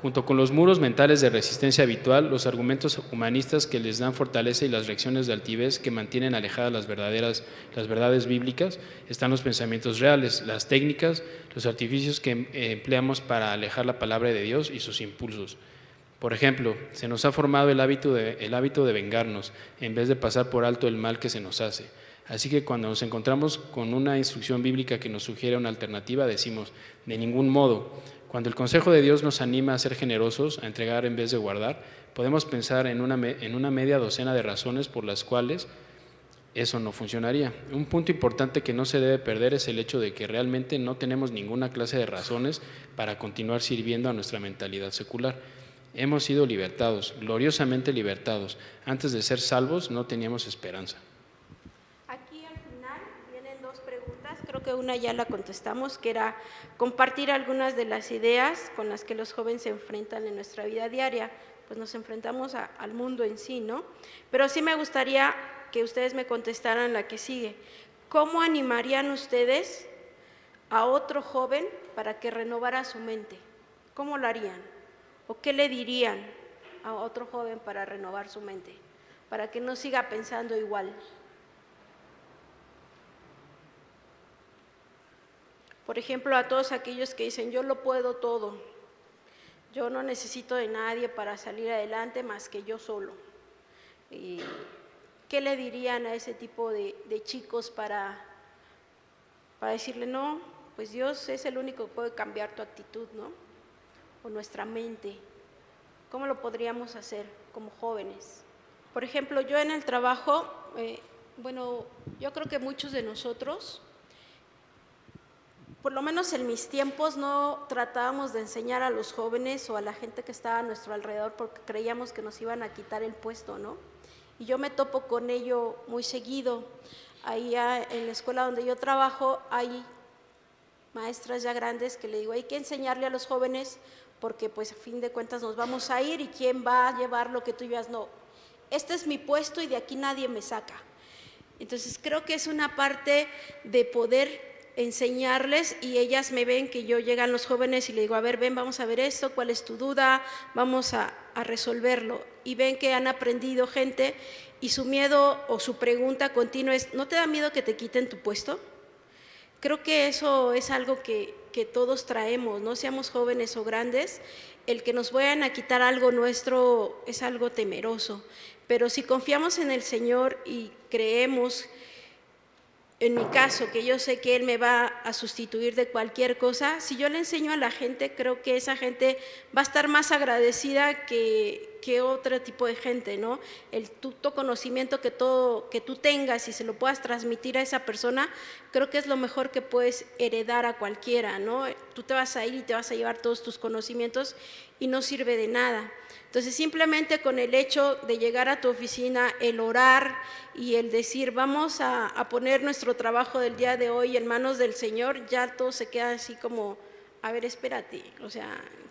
Junto con los muros mentales de resistencia habitual, los argumentos humanistas que les dan fortaleza y las reacciones de altivez que mantienen alejadas las verdades bíblicas, están los pensamientos reales, las técnicas, los artificios que empleamos para alejar la palabra de Dios y sus impulsos. Por ejemplo, se nos ha formado el hábito de vengarnos, en vez de pasar por alto el mal que se nos hace. Así que cuando nos encontramos con una instrucción bíblica que nos sugiere una alternativa, decimos, de ningún modo. Cuando el consejo de Dios nos anima a ser generosos, a entregar en vez de guardar, podemos pensar en una media docena de razones por las cuales eso no funcionaría. Un punto importante que no se debe perder es el hecho de que realmente no tenemos ninguna clase de razones para continuar sirviendo a nuestra mentalidad secular. Hemos sido libertados, gloriosamente libertados. Antes de ser salvos no teníamos esperanza. Creo que una ya la contestamos, que era compartir algunas de las ideas con las que los jóvenes se enfrentan en nuestra vida diaria. Pues nos enfrentamos al mundo en sí, ¿no? Pero sí me gustaría que ustedes me contestaran la que sigue. ¿Cómo animarían ustedes a otro joven para que renovara su mente? ¿Cómo lo harían? ¿O qué le dirían a otro joven para renovar su mente? Para que no siga pensando igual. Por ejemplo, a todos aquellos que dicen, yo lo puedo todo, yo no necesito de nadie para salir adelante más que yo solo. ¿Qué le dirían a ese tipo de chicos para decirle, no, pues Dios es el único que puede cambiar tu actitud, ¿no? O nuestra mente. ¿Cómo lo podríamos hacer como jóvenes? Por ejemplo, yo en el trabajo, yo creo que muchos de nosotros, por lo menos en mis tiempos, no tratábamos de enseñar a los jóvenes o a la gente que estaba a nuestro alrededor porque creíamos que nos iban a quitar el puesto, ¿no? Y yo me topo con ello muy seguido. Ahí en la escuela donde yo trabajo hay maestras ya grandes que le digo, hay que enseñarle a los jóvenes porque pues a fin de cuentas nos vamos a ir y quién va a llevar lo que tú llevas. No, este es mi puesto y de aquí nadie me saca. Entonces creo que es una parte de poder enseñarles, y ellas me ven que yo llegan los jóvenes y le digo, a ver, ven, vamos a ver esto, ¿cuál es tu duda? Vamos a resolverlo. Y ven que han aprendido gente y su miedo o su pregunta continua es, ¿no te da miedo que te quiten tu puesto? Creo que eso es algo que todos traemos, no seamos jóvenes o grandes, el que nos vayan a quitar algo nuestro es algo temeroso, pero si confiamos en el Señor y creemos, en mi caso, que yo sé que Él me va a sustituir de cualquier cosa, si yo le enseño a la gente, creo que esa gente va a estar más agradecida que otro tipo de gente, ¿no? El tu conocimiento que tú tengas y se lo puedas transmitir a esa persona, creo que es lo mejor que puedes heredar a cualquiera, ¿no? Tú te vas a ir y te vas a llevar todos tus conocimientos y no sirve de nada. Entonces, simplemente con el hecho de llegar a tu oficina, el orar y el decir, vamos a poner nuestro trabajo del día de hoy en manos del Señor, ya todo se queda así como, a ver, espérate, o sea,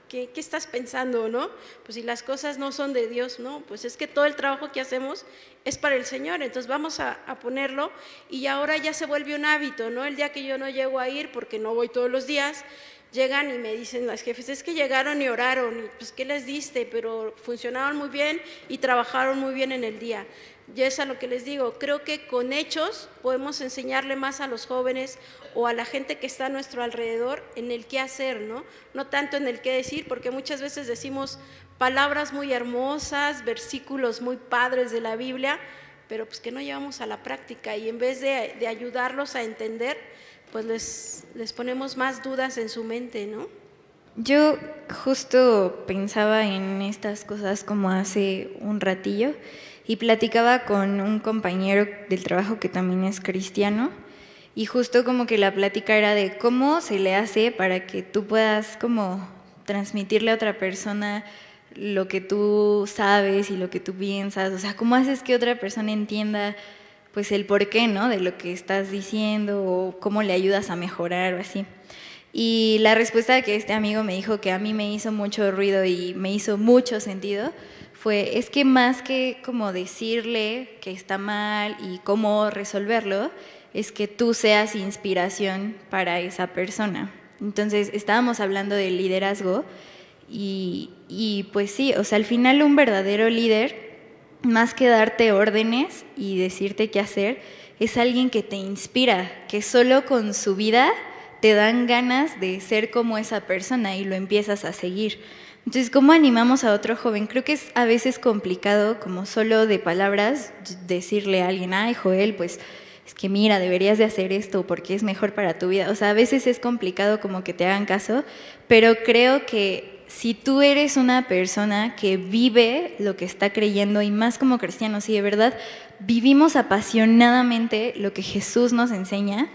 ¿qué estás pensando, no? Pues si las cosas no son de Dios, no, pues es que todo el trabajo que hacemos es para el Señor, entonces vamos a ponerlo, y ahora ya se vuelve un hábito, ¿no? El día que yo no llego a ir, porque no voy todos los días, llegan y me dicen las jefes, es que llegaron y oraron, y pues ¿qué les diste? Pero funcionaron muy bien y trabajaron muy bien en el día. Y es a lo que les digo, creo que con hechos podemos enseñarle más a los jóvenes o a la gente que está a nuestro alrededor en el qué hacer, ¿no? No tanto en el qué decir, porque muchas veces decimos palabras muy hermosas, versículos muy padres de la Biblia, pero pues que no llevamos a la práctica, y en vez de ayudarlos a entender, pues les ponemos más dudas en su mente, ¿no? Yo justo pensaba en estas cosas como hace un ratillo y platicaba con un compañero del trabajo que también es cristiano, y justo como que la plática era de cómo se le hace para que tú puedas como transmitirle a otra persona lo que tú sabes y lo que tú piensas, o sea, cómo haces que otra persona entienda pues el porqué, ¿no?, de lo que estás diciendo, o cómo le ayudas a mejorar o así. Y la respuesta que este amigo me dijo, que a mí me hizo mucho ruido y me hizo mucho sentido, fue, es que más que como decirle que está mal y cómo resolverlo, es que tú seas inspiración para esa persona. Entonces, estábamos hablando del liderazgo y pues sí, o sea, al final un verdadero líder, más que darte órdenes y decirte qué hacer, es alguien que te inspira, que solo con su vida te dan ganas de ser como esa persona y lo empiezas a seguir. Entonces, ¿cómo animamos a otro joven? Creo que es a veces complicado, como solo de palabras, decirle a alguien, ay, Joel, pues es que mira, deberías de hacer esto porque es mejor para tu vida. O sea, a veces es complicado como que te hagan caso, pero creo que si tú eres una persona que vive lo que está creyendo, y más como cristianos, si de verdad vivimos apasionadamente lo que Jesús nos enseña,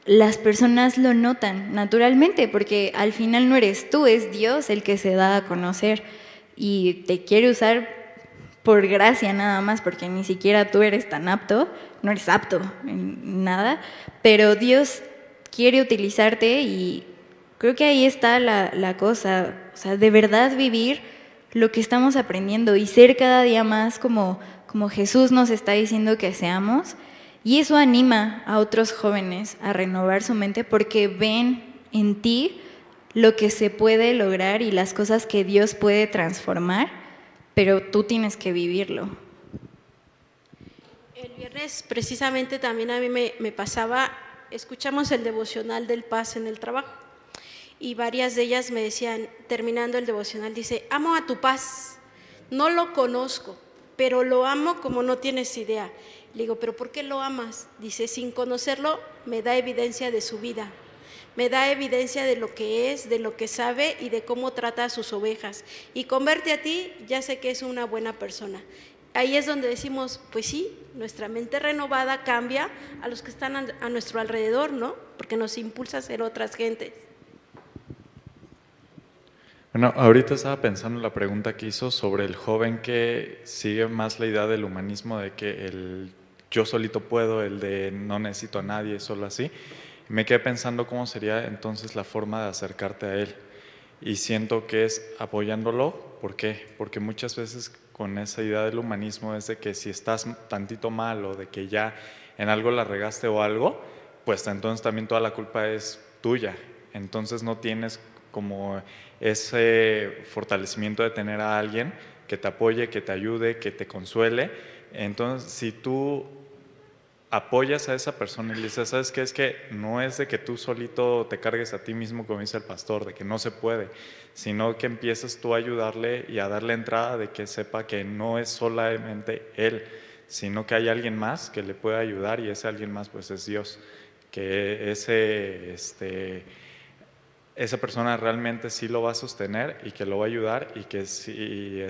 las personas lo notan naturalmente, porque al final no eres tú, es Dios el que se da a conocer y te quiere usar por gracia nada más, porque ni siquiera tú eres tan apto, no eres apto en nada, pero Dios quiere utilizarte, y creo que ahí está la cosa, o sea, de verdad vivir lo que estamos aprendiendo y ser cada día más como Jesús nos está diciendo que seamos. Y eso anima a otros jóvenes a renovar su mente, porque ven en ti lo que se puede lograr y las cosas que Dios puede transformar, pero tú tienes que vivirlo. El viernes precisamente también a mí me pasaba, escuchamos el devocional del Paz en el trabajo, y varias de ellas me decían, terminando el devocional, dice, amo a tu Paz, no lo conozco, pero lo amo como no tienes idea. Le digo, ¿pero por qué lo amas? Dice, sin conocerlo me da evidencia de su vida, me da evidencia de lo que es, de lo que sabe y de cómo trata a sus ovejas. Y con verte a ti ya sé que es una buena persona. Ahí es donde decimos, pues sí, nuestra mente renovada cambia a los que están a nuestro alrededor, ¿no? Porque nos impulsa a ser otras gentes. Bueno, ahorita estaba pensando en la pregunta que hizo sobre el joven que sigue más la idea del humanismo, de que el yo solito puedo, el de no necesito a nadie, solo así. Me quedé pensando cómo sería entonces la forma de acercarte a él. Y siento que es apoyándolo. ¿Por qué? Porque muchas veces con esa idea del humanismo es de que si estás tantito mal o de que ya en algo la regaste o algo, pues entonces también toda la culpa es tuya. Entonces no tienes como ese fortalecimiento de tener a alguien que te apoye, que te ayude, que te consuele. Entonces, si tú apoyas a esa persona y le dices, ¿sabes qué? Es que no es de que tú solito te cargues a ti mismo, como dice el pastor, de que no se puede, sino que empieces tú a ayudarle y a darle entrada de que sepa que no es solamente él, sino que hay alguien más que le puede ayudar, y ese alguien más pues es Dios, que esa persona realmente sí lo va a sostener y que lo va a ayudar, y que sí,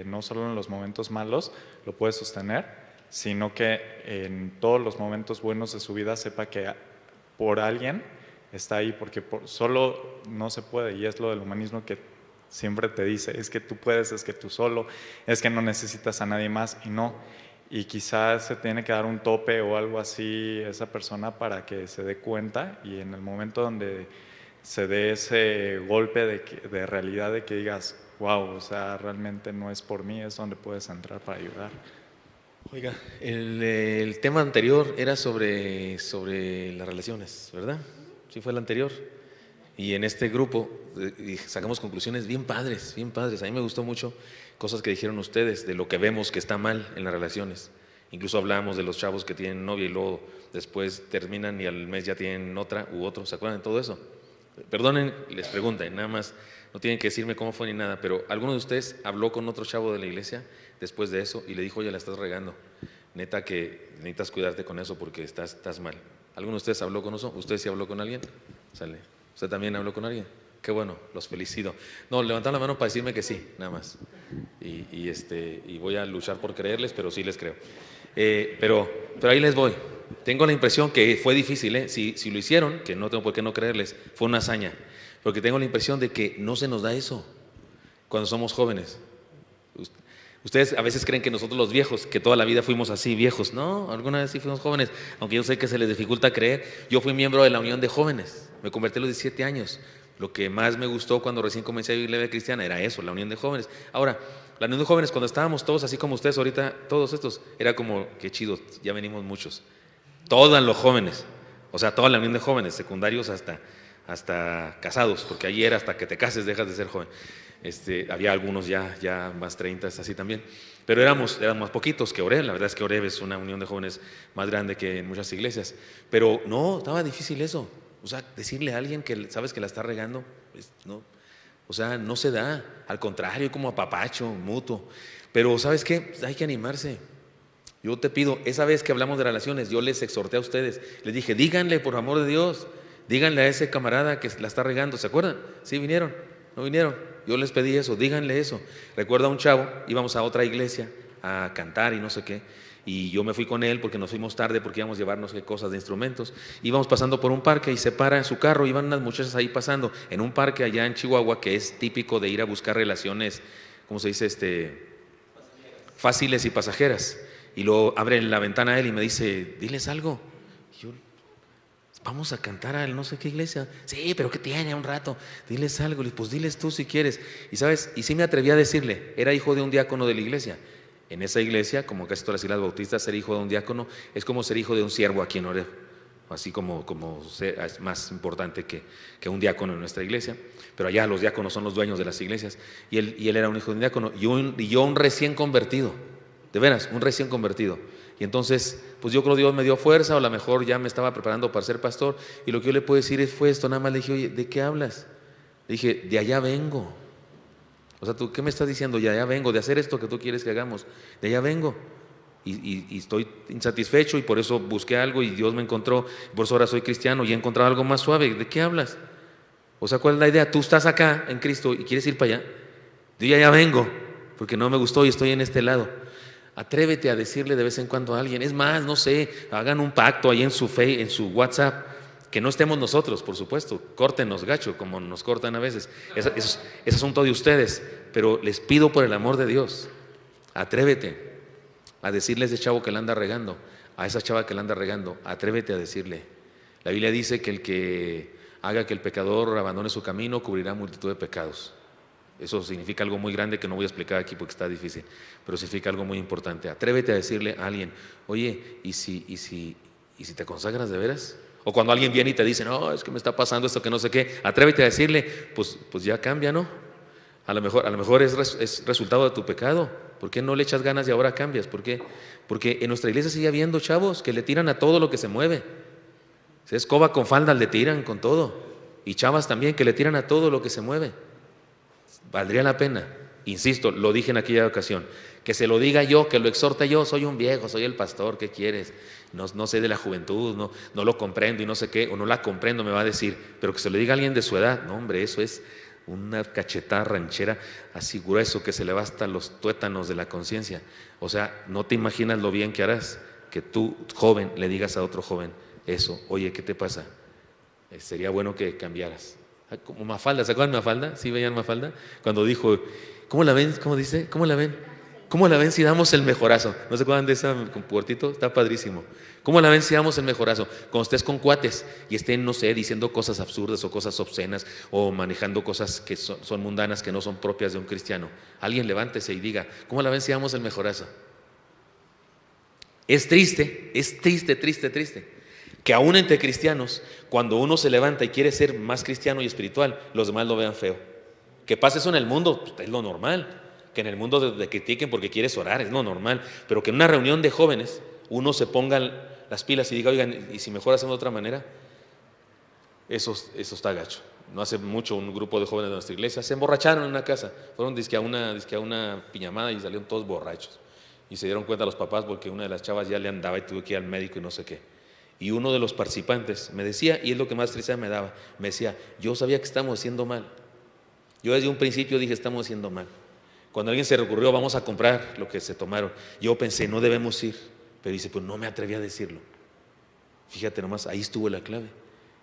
no solo en los momentos malos lo puede sostener, sino que en todos los momentos buenos de su vida sepa que por alguien está ahí, porque solo no se puede, y es lo del humanismo que siempre te dice, es que tú puedes, es que tú solo, es que no necesitas a nadie más, y no. Y quizás se tiene que dar un tope o algo así esa persona para que se dé cuenta, y en el momento donde se dé ese golpe de realidad de que digas, wow, o sea, realmente no es por mí, es donde puedes entrar para ayudar. Oiga, el tema anterior era sobre las relaciones, ¿verdad? Sí fue el anterior. Y en este grupo sacamos conclusiones bien padres, bien padres. A mí me gustó mucho cosas que dijeron ustedes de lo que vemos que está mal en las relaciones. Incluso hablamos de los chavos que tienen novia y luego después terminan y al mes ya tienen otra u otro. ¿Se acuerdan de todo eso? Perdonen, les pregunten, nada más, no tienen que decirme cómo fue ni nada, pero ¿alguno de ustedes habló con otro chavo de la iglesia después de eso y le dijo, oye, la estás regando, neta que necesitas cuidarte con eso porque estás mal? ¿Alguno de ustedes habló con eso? ¿Usted sí habló con alguien? Sale. ¿Usted también habló con alguien? Qué bueno, los felicito. No, levantaron la mano para decirme que sí, nada más. Y voy a luchar por creerles, pero sí les creo. Pero ahí les voy. Tengo la impresión que fue difícil, si lo hicieron, que no tengo por qué no creerles, fue una hazaña. Porque tengo la impresión de que no se nos da eso cuando somos jóvenes. Ustedes a veces creen que nosotros los viejos, que toda la vida fuimos así, viejos. No, alguna vez sí fuimos jóvenes, aunque yo sé que se les dificulta creer. Yo fui miembro de la Unión de Jóvenes, me convertí a los 17 años. Lo que más me gustó cuando recién comencé a vivir la vida cristiana era eso, la Unión de Jóvenes. Ahora, la Unión de Jóvenes, cuando estábamos todos así como ustedes ahorita, todos estos, era como, qué chido, ya venimos muchos. Todos los jóvenes, o sea, toda la Unión de Jóvenes, secundarios hasta casados, porque allí era hasta que te cases dejas de ser joven. Había algunos ya más 30, así también, pero éramos más poquitos que Oreb. La verdad es que Oreb es una unión de jóvenes más grande que en muchas iglesias, pero no, estaba difícil eso, o sea, decirle a alguien que sabes que la está regando, pues, no, o sea, no se da, al contrario, como apapacho, mutuo, pero ¿sabes qué? Hay que animarse. Yo te pido, esa vez que hablamos de relaciones, yo les exhorté a ustedes, les dije, díganle por amor de Dios, díganle a ese camarada que la está regando, ¿se acuerdan? ¿Sí vinieron? ¿No vinieron? Yo les pedí eso, díganle eso. Recuerdo a un chavo, íbamos a otra iglesia a cantar y no sé qué, y yo me fui con él porque nos fuimos tarde porque íbamos a llevarnos cosas de instrumentos. Íbamos pasando por un parque y se para en su carro, iban unas muchachas ahí pasando, en un parque allá en Chihuahua que es típico de ir a buscar relaciones, ¿cómo se dice? Fáciles y pasajeras. Y luego abre la ventana a él y me dice, diles algo. Y yo, vamos a cantar a no sé qué iglesia. Sí, pero ¿qué tiene? Un rato. Diles algo. Le dije, pues diles tú si quieres. Y sabes, y sí me atreví a decirle, era hijo de un diácono de la iglesia. En esa iglesia, como casi todas las iglesias bautistas, ser hijo de un diácono es como ser hijo de un siervo aquí en Oreb. Así como es más importante que un diácono en nuestra iglesia. Pero allá los diáconos son los dueños de las iglesias. Y él era un hijo de un diácono. Y yo un recién convertido. De veras, un recién convertido. Y entonces, pues yo creo que Dios me dio fuerza, o a lo mejor ya me estaba preparando para ser pastor, y lo que yo le puedo decir fue esto, nada más le dije, oye, ¿de qué hablas? Le dije, de allá vengo. O sea, ¿tú qué me estás diciendo? De allá vengo, de hacer esto que tú quieres que hagamos. De allá vengo. Y estoy insatisfecho y por eso busqué algo y Dios me encontró, por eso ahora soy cristiano y he encontrado algo más suave. ¿De qué hablas? O sea, ¿cuál es la idea? Tú estás acá en Cristo y quieres ir para allá. Yo ya vengo, porque no me gustó y estoy en este lado. Atrévete a decirle de vez en cuando a alguien. Es más, no sé, hagan un pacto ahí en su WhatsApp, que no estemos nosotros, por supuesto, córtenos gacho, como nos cortan a veces. Es asunto de ustedes, pero les pido por el amor de Dios, atrévete a decirle a ese chavo que la anda regando, a esa chava que la anda regando, atrévete a decirle. La Biblia dice que el que haga que el pecador abandone su camino cubrirá multitud de pecados. Eso significa algo muy grande que no voy a explicar aquí porque está difícil, pero significa algo muy importante. Atrévete a decirle a alguien, oye, ¿y si te consagras de veras? O cuando alguien viene y te dice, no, es que me está pasando esto que no sé qué, atrévete a decirle, pues ya cambia, ¿no? A lo mejor es resultado de tu pecado. ¿Por qué no le echas ganas y ahora cambias? ¿Por qué? Porque en nuestra iglesia sigue habiendo chavos que le tiran a todo lo que se mueve. Si es escoba con falda, le tiran con todo. Y chavas también que le tiran a todo lo que se mueve. Valdría la pena, insisto, lo dije en aquella ocasión, que se lo diga yo, que lo exhorte yo. Soy un viejo, soy el pastor, ¿qué quieres? No sé de la juventud, no lo comprendo y no sé qué, o no la comprendo, me va a decir, pero que se lo diga a alguien de su edad. No, hombre, eso es una cachetada ranchera así grueso que se le va hasta los tuétanos de la conciencia. O sea, no te imaginas lo bien que harás que tú, joven, le digas a otro joven eso. Oye, ¿qué te pasa? Sería bueno que cambiaras. Como Mafalda, ¿se acuerdan de Mafalda? ¿Sí veían Mafalda? Cuando dijo, ¿cómo la ven? ¿Cómo dice? ¿Cómo la ven? ¿Cómo la ven si damos el mejorazo? ¿No se acuerdan de ese puertito? Está padrísimo. ¿Cómo la ven si damos el mejorazo? Cuando estés con cuates y estén, no sé, diciendo cosas absurdas o cosas obscenas o manejando cosas que son mundanas, que no son propias de un cristiano. Alguien levántese y diga, ¿cómo la ven si damos el mejorazo? Es triste, que aún entre cristianos, cuando uno se levanta y quiere ser más cristiano y espiritual, los demás lo vean feo. Que pase eso en el mundo, pues, es lo normal. Que en el mundo te critiquen porque quieres orar, es lo normal. Pero que en una reunión de jóvenes uno se ponga las pilas y diga, oigan, ¿y si mejor hacemos de otra manera? Eso está gacho. No hace mucho un grupo de jóvenes de nuestra iglesia se emborracharon en una casa. Fueron dizque a una piñamada y salieron todos borrachos. Y se dieron cuenta los papás porque una de las chavas ya le andaba y tuvo que ir al médico y no sé qué. Y uno de los participantes me decía, y es lo que más tristeza me daba, me decía, yo sabía que estamos haciendo mal. Yo desde un principio dije, estamos haciendo mal. Cuando alguien se recurrió, vamos a comprar lo que se tomaron, yo pensé, no debemos ir. Pero dice, pues no me atreví a decirlo. Fíjate nomás, ahí estuvo la clave.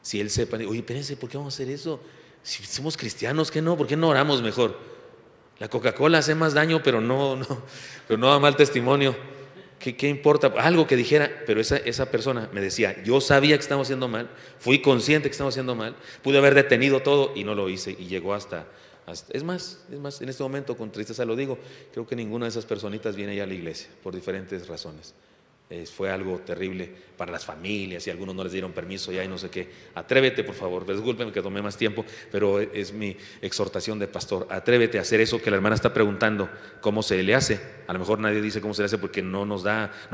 Si él sepa, oye, espérense, ¿por qué vamos a hacer eso? Si somos cristianos, ¿qué no? ¿Por qué no oramos mejor? La Coca-Cola hace más daño, pero no da mal testimonio. ¿Qué importa? Algo que dijera, pero esa persona me decía, yo sabía que estamos haciendo mal, fui consciente que estamos haciendo mal, pude haber detenido todo y no lo hice y llegó hasta es más, en este momento con tristeza lo digo, creo que ninguna de esas personitas viene ya a la iglesia por diferentes razones. Fue algo terrible para las familias y algunos no les dieron permiso ya y no sé qué. Atrévete, por favor, discúlpenme que tomé más tiempo, pero es mi exhortación de pastor. Atrévete a hacer eso que la hermana está preguntando, ¿cómo se le hace? A lo mejor nadie dice cómo se le hace porque no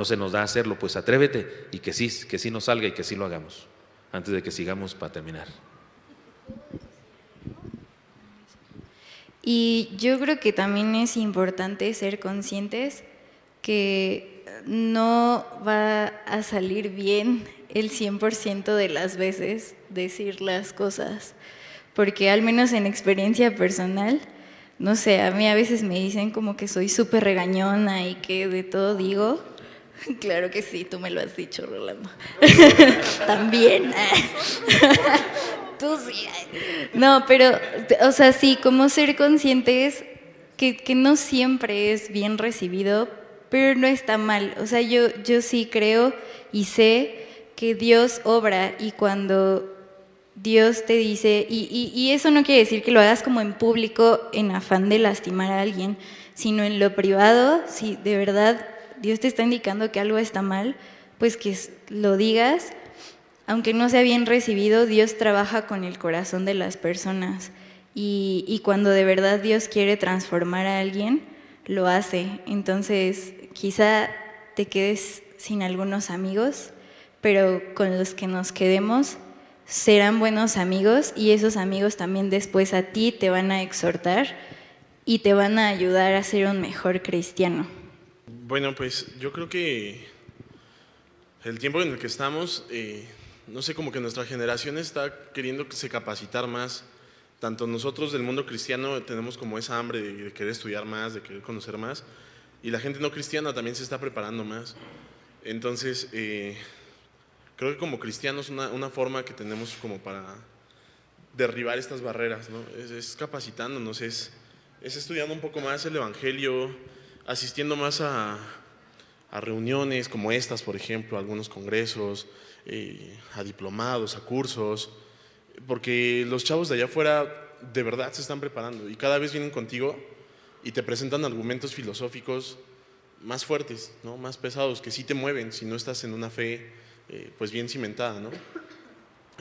se nos da hacerlo. Pues atrévete y que sí nos salga y que sí lo hagamos. Antes de que sigamos para terminar. Y yo creo que también es importante ser conscientes que no va a salir bien el 100% de las veces decir las cosas, porque al menos en experiencia personal, no sé, a mí a veces me dicen como que soy súper regañona y que de todo digo. Claro que sí, tú me lo has dicho, Rolando. También. Tú sí. No, pero, o sea, sí, como ser conscientes que no siempre es bien recibido, pero no está mal. O sea, yo sí creo y sé que Dios obra, y cuando Dios te dice, y eso no quiere decir que lo hagas como en público en afán de lastimar a alguien, sino en lo privado, si de verdad Dios te está indicando que algo está mal, pues que lo digas. Aunque no sea bien recibido, Dios trabaja con el corazón de las personas, y cuando de verdad Dios quiere transformar a alguien, lo hace. Entonces, quizá te quedes sin algunos amigos, pero con los que nos quedemos serán buenos amigos, y esos amigos también después a ti te van a exhortar y te van a ayudar a ser un mejor cristiano. Bueno, pues yo creo que el tiempo en el que estamos, no sé, como que nuestra generación está queriendo capacitar más. Tanto nosotros del mundo cristiano tenemos como esa hambre de querer estudiar más, de querer conocer más, y la gente no cristiana también se está preparando más. Entonces, creo que como cristianos una forma que tenemos como para derribar estas barreras, ¿no? Es capacitándonos, es estudiando un poco más el evangelio, asistiendo más a reuniones como estas, por ejemplo, a algunos congresos, a diplomados, a cursos, porque los chavos de allá afuera de verdad se están preparando y cada vez vienen contigo y te presentan argumentos filosóficos más fuertes, ¿no? Más pesados, que sí te mueven si no estás en una fe pues bien cimentada, ¿no?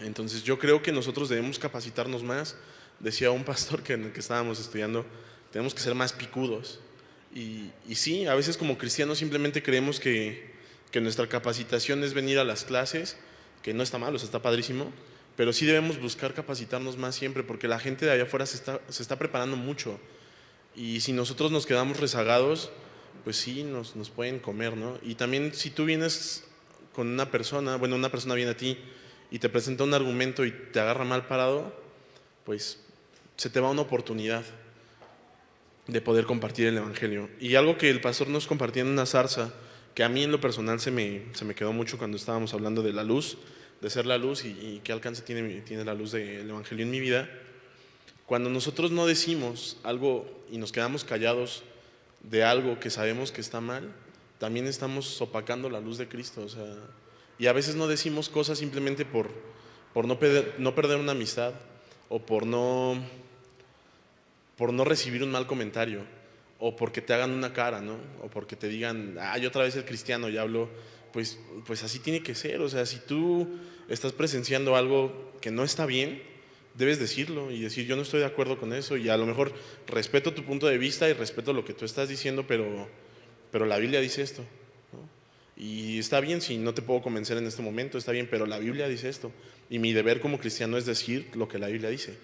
Entonces yo creo que nosotros debemos capacitarnos más. Decía un pastor que en el que estábamos estudiando, tenemos que ser más picudos. Y sí, a veces como cristianos simplemente creemos que nuestra capacitación es venir a las clases, que no está mal, o sea, está padrísimo, pero sí debemos buscar capacitarnos más siempre, porque la gente de allá afuera se está preparando mucho. Y si nosotros nos quedamos rezagados, pues sí, nos pueden comer, ¿no? Y también si tú vienes con una persona, bueno, una persona viene a ti y te presenta un argumento y te agarra mal parado, pues se te va una oportunidad de poder compartir el Evangelio. Y algo que el pastor nos compartía en una zarza, que a mí en lo personal se me quedó mucho cuando estábamos hablando de la luz, de ser la luz y qué alcance tiene la luz del Evangelio en mi vida. Cuando nosotros no decimos algo y nos quedamos callados de algo que sabemos que está mal, también estamos opacando la luz de Cristo. O sea, y a veces no decimos cosas simplemente por no perder una amistad o por no recibir un mal comentario o porque te hagan una cara, ¿no? O porque te digan, yo otra vez el cristiano ya hablo. Pues así tiene que ser. O sea, si tú estás presenciando algo que no está bien, debes decirlo y decir, yo no estoy de acuerdo con eso, y a lo mejor respeto tu punto de vista y respeto lo que tú estás diciendo, pero la Biblia dice esto, ¿no? Y está bien si no te puedo convencer en este momento, está bien, pero la Biblia dice esto, y mi deber como cristiano es decir lo que la Biblia dice.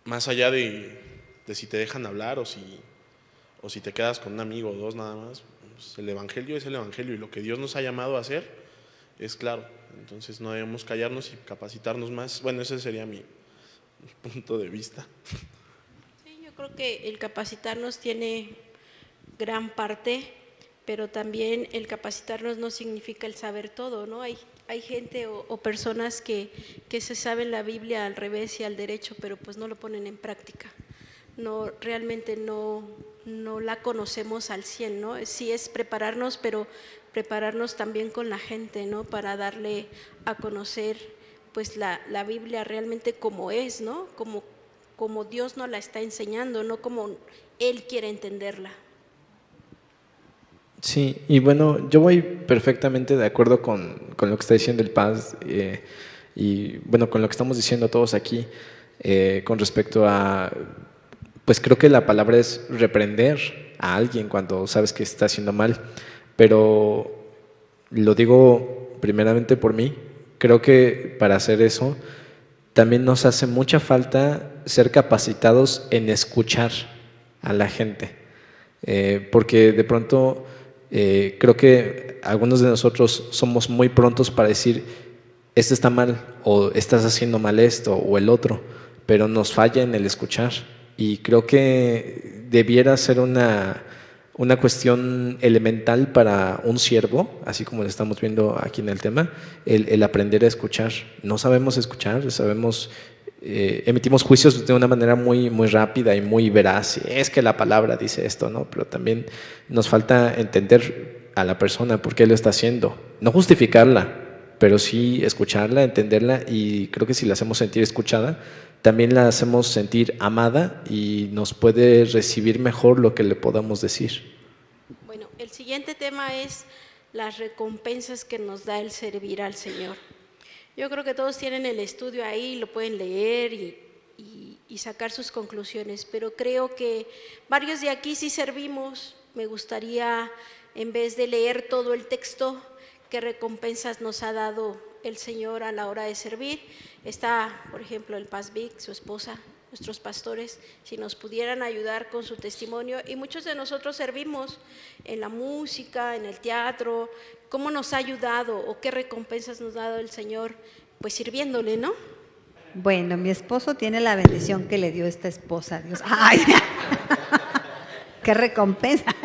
Más allá de si te dejan hablar o si te quedas con un amigo o dos nada más, pues el Evangelio es el Evangelio, y lo que Dios nos ha llamado a hacer es claro. Entonces no debemos callarnos y capacitarnos más. Bueno, ese sería mi punto de vista. Sí, yo creo que el capacitarnos tiene gran parte, pero también el capacitarnos no significa el saber todo, ¿no? Hay gente o personas que se saben la Biblia al revés y al derecho, pero pues no lo ponen en práctica. No, realmente no la conocemos al 100, ¿no? Sí es prepararnos, pero prepararnos también con la gente, ¿no? Para darle a conocer pues la Biblia realmente como es, ¿no? Como Dios nos la está enseñando, no como Él quiere entenderla. Sí, y bueno, yo voy perfectamente de acuerdo con lo que está diciendo el Paz y bueno, con lo que estamos diciendo todos aquí con respecto a, pues creo que la palabra es reprender a alguien cuando sabes que está haciendo mal, pero lo digo primeramente por mí. Creo que para hacer eso también nos hace mucha falta ser capacitados en escuchar a la gente, porque de pronto creo que algunos de nosotros somos muy prontos para decir esto está mal o estás haciendo mal esto o el otro, pero nos falla en el escuchar, y creo que debiera ser una cuestión elemental para un siervo, así como lo estamos viendo aquí en el tema, el aprender a escuchar. No sabemos escuchar, emitimos juicios de una manera muy, muy rápida y muy veraz. Es que la palabra dice esto, ¿no? Pero también nos falta entender a la persona por qué lo está haciendo. No justificarla, pero sí escucharla, entenderla, y creo que si la hacemos sentir escuchada, también la hacemos sentir amada y nos puede recibir mejor lo que le podamos decir. Bueno, el siguiente tema es las recompensas que nos da el servir al Señor. Yo creo que todos tienen el estudio ahí, lo pueden leer y sacar sus conclusiones, pero creo que varios de aquí sí servimos. Me gustaría, en vez de leer todo el texto, qué recompensas nos ha dado el Señor a la hora de servir. Está, por ejemplo, el Paz Vic, su esposa, nuestros pastores, si nos pudieran ayudar con su testimonio. Y muchos de nosotros servimos en la música, en el teatro. ¿Cómo nos ha ayudado o qué recompensas nos ha dado el Señor? Pues sirviéndole, ¿no? Bueno, mi esposo tiene la bendición que le dio esta esposa, Dios. ¡Ay! ¡Qué recompensa!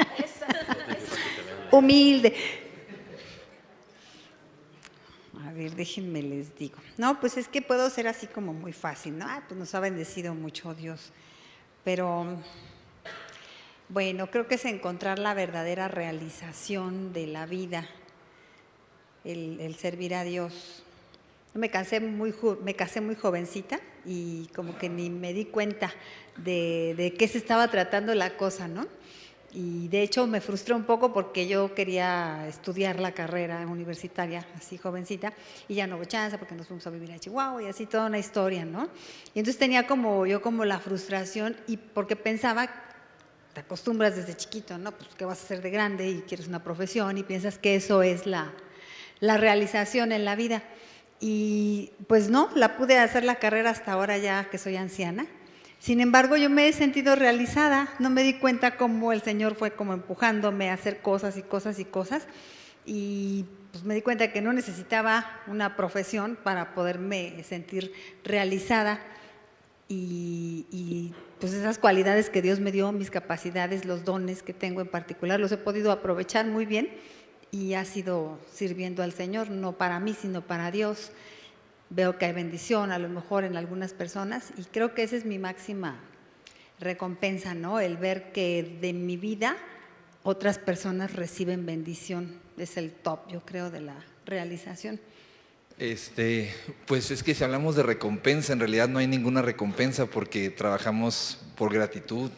Humilde. A ver, déjenme les digo. No, pues es que puedo ser así como muy fácil, ¿no? Pues nos ha bendecido mucho Dios. Pero, bueno, creo que es encontrar la verdadera realización de la vida, el servir a Dios. Me casé muy jovencita y como que ni me di cuenta de qué se estaba tratando la cosa, ¿no? Y de hecho me frustré un poco porque yo quería estudiar la carrera universitaria, así jovencita, y ya no hubo chance porque nos fuimos a vivir a Chihuahua y así toda una historia, ¿no? Y entonces tenía como la frustración, y porque pensaba, te acostumbras desde chiquito, ¿no? Pues que vas a hacer de grande y quieres una profesión y piensas que eso es la realización en la vida. Y pues no, la pude hacer la carrera hasta ahora ya que soy anciana. Sin embargo, yo me he sentido realizada, no me di cuenta cómo el Señor fue como empujándome a hacer cosas y cosas y cosas, y pues me di cuenta que no necesitaba una profesión para poderme sentir realizada, y pues esas cualidades que Dios me dio, mis capacidades, los dones que tengo en particular, los he podido aprovechar muy bien y ha sido sirviendo al Señor, no para mí, sino para Dios. Veo que hay bendición a lo mejor en algunas personas y creo que esa es mi máxima recompensa, ¿no? El ver que de mi vida otras personas reciben bendición. Es el top, yo creo, de la realización. Pues es que si hablamos de recompensa, en realidad no hay ninguna recompensa porque trabajamos por gratitud,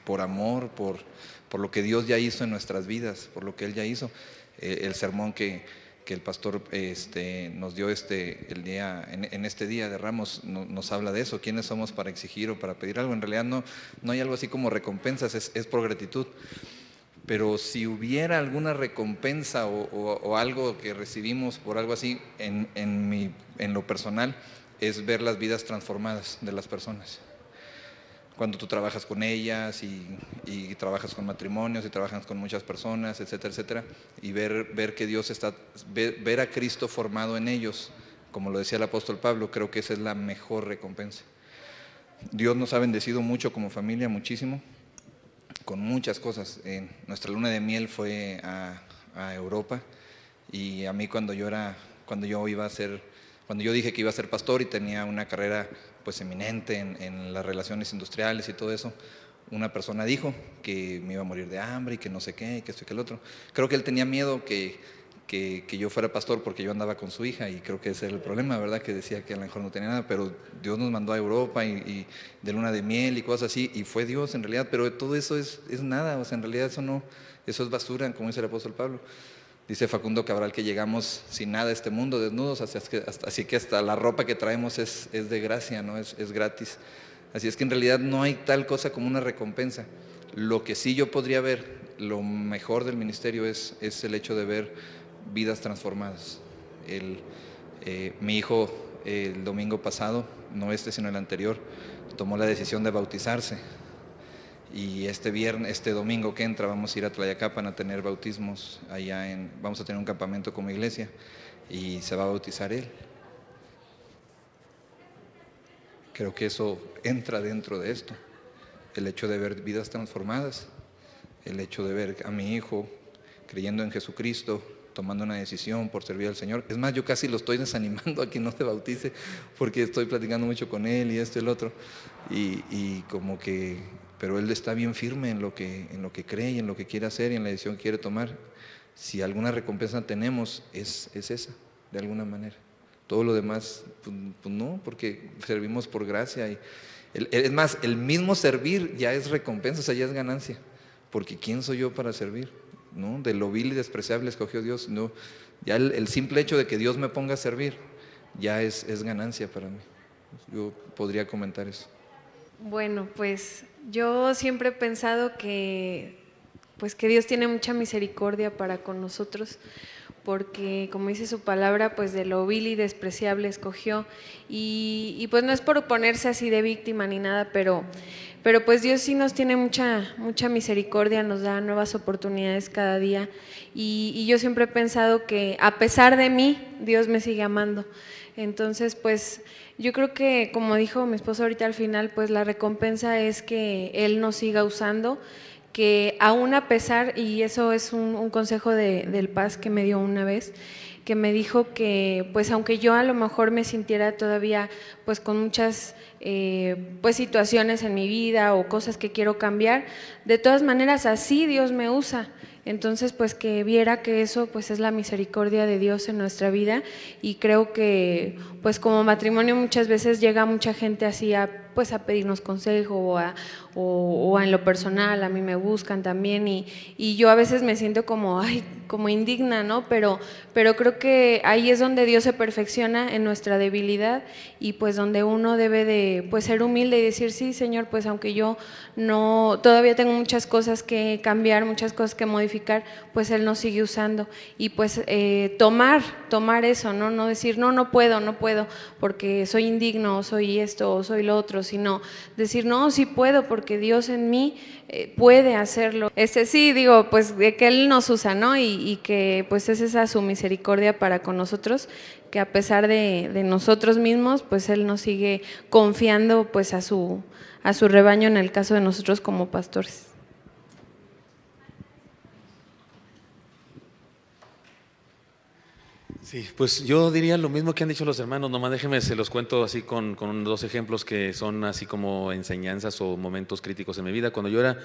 por amor, por lo que Dios ya hizo en nuestras vidas, por lo que Él ya hizo. El sermón que el pastor nos dio el día, en este día de Ramos nos habla de eso. ¿Quiénes somos para exigir o para pedir algo? En realidad no hay algo así como recompensas, es por gratitud. Pero si hubiera alguna recompensa o algo que recibimos por algo así, en lo personal, es ver las vidas transformadas de las personas. Cuando tú trabajas con ellas y trabajas con matrimonios y trabajas con muchas personas, etcétera, etcétera, y ver que Dios ver a Cristo formado en ellos, como lo decía el apóstol Pablo, creo que esa es la mejor recompensa. Dios nos ha bendecido mucho como familia, muchísimo, con muchas cosas. Nuestra luna de miel fue a Europa, y a mí cuando yo dije que iba a ser pastor y tenía una carrera pues eminente en las relaciones industriales y todo eso, una persona dijo que me iba a morir de hambre y que no sé qué, y que esto y que el otro. Creo que él tenía miedo que yo fuera pastor porque yo andaba con su hija, y creo que ese era el problema, ¿verdad? Que decía que a lo mejor no tenía nada, pero Dios nos mandó a Europa y de luna de miel y cosas así, y fue Dios en realidad, pero todo eso es nada, o sea, en realidad eso es basura, como dice el apóstol Pablo. Dice Facundo Cabral que llegamos sin nada a este mundo, desnudos, así que hasta la ropa que traemos es de gracia, ¿no? Es gratis. Así es que en realidad no hay tal cosa como una recompensa. Lo que sí yo podría ver, lo mejor del ministerio es el hecho de ver vidas transformadas. Mi hijo el domingo pasado, no sino el anterior, tomó la decisión de bautizarse. Y este domingo que entra vamos a ir a Tlayacapan a tener bautismos vamos a tener un campamento como iglesia y se va a bautizar él. Creo que eso entra dentro de esto, el hecho de ver vidas transformadas, el hecho de ver a mi hijo creyendo en Jesucristo, tomando una decisión por servir al Señor. Es más, yo casi lo estoy desanimando a que no se bautice porque estoy platicando mucho con él y esto y el otro, y como que... Pero él está bien firme en lo que cree y en lo que quiere hacer y en la decisión que quiere tomar. Si alguna recompensa tenemos, es esa, de alguna manera. Todo lo demás, pues no, porque servimos por gracia. Es más, el mismo servir ya es recompensa, o sea, ya es ganancia. Porque ¿quién soy yo para servir? ¿No? De lo vil y despreciable escogió Dios. No, ya el simple hecho de que Dios me ponga a servir ya es ganancia para mí. Yo podría comentar eso. Bueno, pues yo siempre he pensado que Dios tiene mucha misericordia para con nosotros, porque como dice su palabra, pues de lo vil y despreciable escogió, y pues no es por ponerse así de víctima ni nada, pero pues Dios sí nos tiene mucha misericordia, nos da nuevas oportunidades cada día, y yo siempre he pensado que a pesar de mí, Dios me sigue amando. Entonces, pues yo creo que, como dijo mi esposo ahorita al final, pues la recompensa es que Él nos siga usando, que aún a pesar, y eso es un consejo del Paz que me dio una vez, que me dijo que pues aunque yo a lo mejor me sintiera todavía pues con muchas pues situaciones en mi vida o cosas que quiero cambiar, de todas maneras así Dios me usa. Entonces, pues que viera que eso pues es la misericordia de Dios en nuestra vida, y creo que pues como matrimonio muchas veces llega mucha gente así a pues a pedirnos consejo o en lo personal a mí me buscan también y yo a veces me siento como, como indigna, ¿no? Pero creo que ahí es donde Dios se perfecciona en nuestra debilidad y pues donde uno debe de pues ser humilde y decir, sí, Señor, pues aunque yo todavía tengo muchas cosas que cambiar, muchas cosas que modificar, pues Él nos sigue usando y pues tomar eso, ¿no? No decir, no puedo porque soy indigno, o soy esto, o soy lo otro, sino decir, no, sí puedo porque Dios en mí puede hacerlo. Sí, digo, pues de que Él nos usa, ¿no? Y que pues es esa su misericordia para con nosotros, que a pesar de nosotros mismos, pues Él nos sigue confiando pues a su rebaño en el caso de nosotros como pastores. Sí, pues yo diría lo mismo que han dicho los hermanos, nomás déjenme, se los cuento así con 2 ejemplos que son así como enseñanzas o momentos críticos en mi vida. Cuando yo era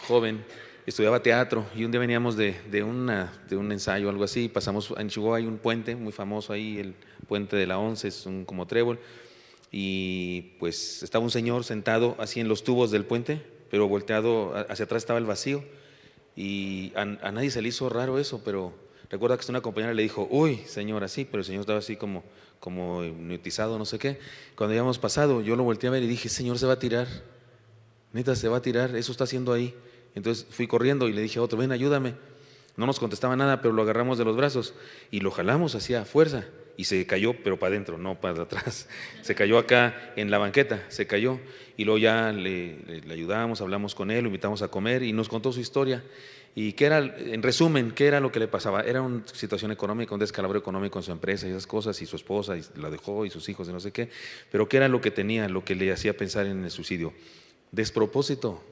joven, estudiaba teatro y un día veníamos de un ensayo o algo así, pasamos en Chihuahua, hay un puente muy famoso ahí, el puente de la 11, es un como trébol, y pues estaba un señor sentado así en los tubos del puente, pero volteado hacia atrás estaba el vacío y a nadie se le hizo raro eso, pero recuerda que una compañera le dijo, uy, señora, sí, pero el señor estaba así como hipnotizado, no sé qué. Cuando ya habíamos pasado, yo lo volteé a ver y dije, señor, se va a tirar, neta, se va a tirar, eso está haciendo ahí. Entonces fui corriendo y le dije a otro, ven, ayúdame. No nos contestaba nada, pero lo agarramos de los brazos y lo jalamos así a fuerza y se cayó, pero para adentro, no para atrás. Se cayó acá en la banqueta, se cayó y luego ya le ayudamos, hablamos con él, lo invitamos a comer y nos contó su historia. Y qué era, en resumen, qué era lo que le pasaba. Era una situación económica, un descalabro económico en su empresa y esas cosas, y su esposa y la dejó y sus hijos y no sé qué. Pero qué era lo que tenía, lo que le hacía pensar en el suicidio. Despropósito.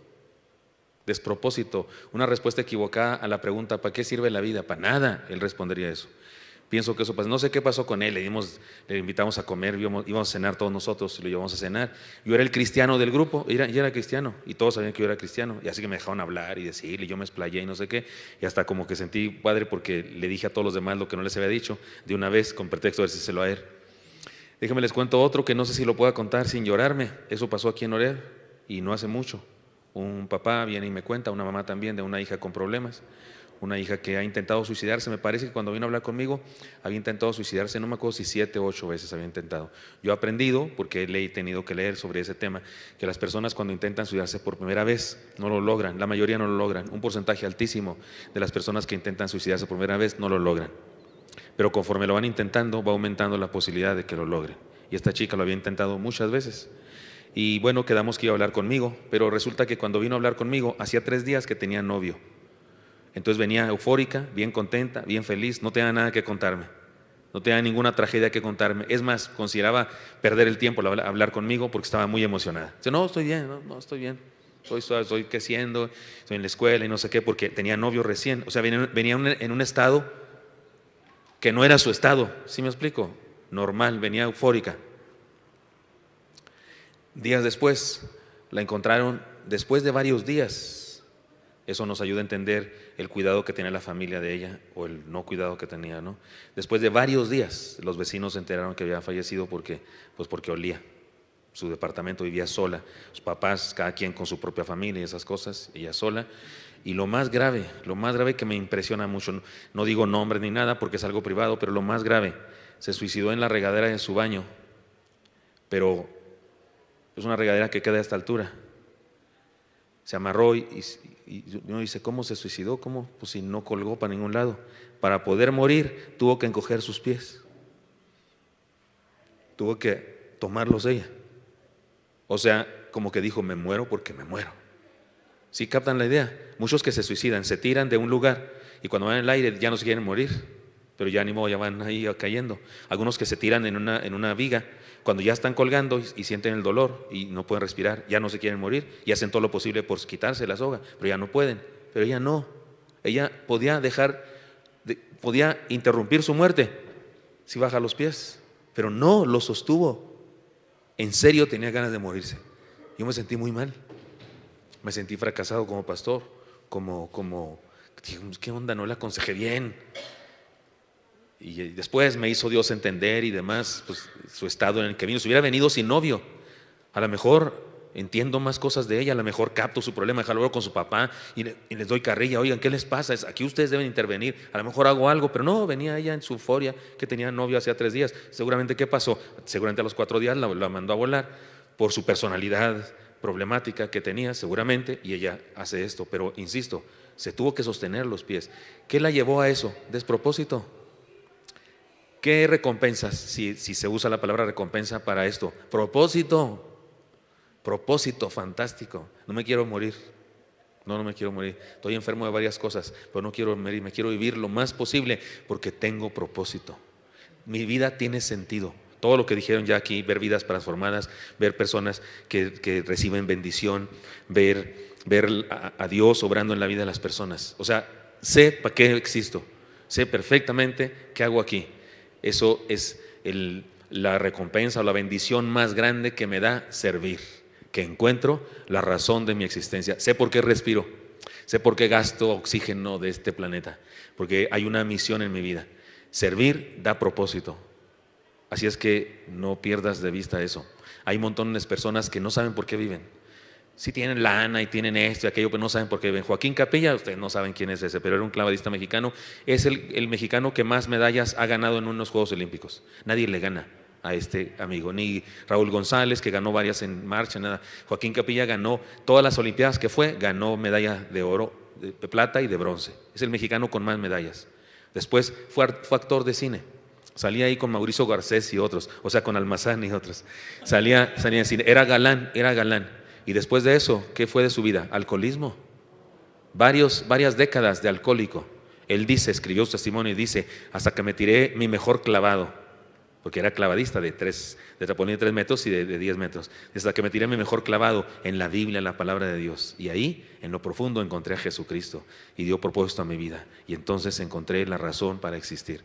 Una respuesta equivocada a la pregunta, ¿para qué sirve la vida? Para nada, él respondería eso. Pienso que eso pasa. No sé qué pasó con él, le invitamos a comer, íbamos a cenar todos nosotros, lo llevamos a cenar. Yo era el cristiano del grupo, yo era cristiano, y todos sabían que yo era cristiano, y así que me dejaron hablar y decirle, y yo me explayé y no sé qué, y hasta como que sentí padre porque le dije a todos los demás lo que no les había dicho, de una vez, con pretexto de decírselo a él. Déjenme les cuento otro que no sé si lo pueda contar sin llorarme. Eso pasó aquí en Oreb, y no hace mucho. Un papá viene y me cuenta, una mamá también, de una hija con problemas. Una hija que ha intentado suicidarse, me parece que cuando vino a hablar conmigo había intentado suicidarse, no me acuerdo si 7 o 8 veces había intentado. Yo he aprendido, porque he tenido que leer sobre ese tema, que las personas cuando intentan suicidarse por primera vez no lo logran, la mayoría no lo logran, un porcentaje altísimo de las personas que intentan suicidarse por primera vez no lo logran, pero conforme lo van intentando va aumentando la posibilidad de que lo logren. Y esta chica lo había intentado muchas veces. Y bueno, quedamos que iba a hablar conmigo, pero resulta que cuando vino a hablar conmigo, hacía 3 días que tenía novio. Entonces venía eufórica, bien contenta, bien feliz, no tenía nada que contarme, no tenía ninguna tragedia que contarme. Es más, consideraba perder el tiempo al hablar conmigo porque estaba muy emocionada. Dice, no, estoy bien, no, estoy bien, estoy creciendo, estoy en la escuela y no sé qué, porque tenía novio recién. O sea, venía en un estado que no era su estado, ¿sí me explico? Normal, venía eufórica. Días después, la encontraron después de varios días. Eso nos ayuda a entender el cuidado que tenía la familia de ella o el no cuidado que tenía, ¿no? Después de varios días, los vecinos se enteraron que había fallecido porque olía. Su departamento, vivía sola, sus papás, cada quien con su propia familia y esas cosas, ella sola. Y lo más grave que me impresiona mucho, no digo nombre ni nada porque es algo privado, pero lo más grave, se suicidó en la regadera de su baño, pero es una regadera que queda a esta altura. Se amarró y uno dice, ¿cómo se suicidó? ¿Cómo? Pues si no colgó para ningún lado. Para poder morir tuvo que encoger sus pies. Tuvo que tomarlos ella. O sea, como que dijo, me muero porque me muero. ¿Sí captan la idea? Muchos que se suicidan, se tiran de un lugar y cuando van en el aire ya no se quieren morir, pero ya ni modo, ya van ahí cayendo. Algunos que se tiran en una viga, cuando ya están colgando y sienten el dolor y no pueden respirar, ya no se quieren morir y hacen todo lo posible por quitarse la soga, pero ya no pueden. Pero ella no, ella podía interrumpir su muerte si baja los pies, pero no lo sostuvo. En serio tenía ganas de morirse. Yo me sentí muy mal, me sentí fracasado como pastor, como ¿qué onda? No la aconsejé bien. Y después me hizo Dios entender y demás, pues su estado en el que vino. Si hubiera venido sin novio, a lo mejor entiendo más cosas de ella, a lo mejor capto su problema, hablo con su papá y les doy carrilla. Oigan, ¿qué les pasa? Aquí ustedes deben intervenir. A lo mejor hago algo, pero no, venía ella en su euforia que tenía novio hacía 3 días. Seguramente, ¿qué pasó? Seguramente a los 4 días la mandó a volar por su personalidad problemática que tenía, seguramente, y ella hace esto. Pero insisto, se tuvo que sostener los pies. ¿Qué la llevó a eso? Despropósito. ¿Qué recompensas, si se usa la palabra recompensa para esto? Propósito. Propósito fantástico. No me quiero morir. No me quiero morir. Estoy enfermo de varias cosas, pero no quiero morir. Me quiero vivir lo más posible porque tengo propósito. Mi vida tiene sentido. Todo lo que dijeron ya aquí, ver vidas transformadas, ver personas que reciben bendición, ver a Dios obrando en la vida de las personas. O sea, sé para qué existo. Sé perfectamente qué hago aquí. Eso es la recompensa o la bendición más grande que me da servir, que encuentro la razón de mi existencia. Sé por qué respiro, sé por qué gasto oxígeno de este planeta, porque hay una misión en mi vida. Servir da propósito. Así es que no pierdas de vista eso. Hay montones de personas que no saben por qué viven. Sí tienen lana y tienen esto y aquello, pero no saben por qué viven. Joaquín Capilla, ustedes no saben quién es ese, pero era un clavadista mexicano. Es el mexicano que más medallas ha ganado en unos Juegos Olímpicos. Nadie le gana a este amigo, ni Raúl González, que ganó varias en marcha, nada. Joaquín Capilla ganó todas las Olimpiadas que fue, ganó medalla de oro, de plata y de bronce. Es el mexicano con más medallas. Después fue actor de cine. Salía ahí con Mauricio Garcés y otros, o sea, con Almazán y otros. Salía en cine, era galán. Y después de eso, ¿qué fue de su vida? Alcoholismo. Varias décadas de alcohólico. Él dice, escribió su testimonio y dice, hasta que me tiré mi mejor clavado, porque era clavadista de trampolín de 3 metros y de 10 metros. Hasta que me tiré mi mejor clavado en la Biblia, en la palabra de Dios. Y ahí, en lo profundo, encontré a Jesucristo y dio propósito a mi vida. Y entonces encontré la razón para existir.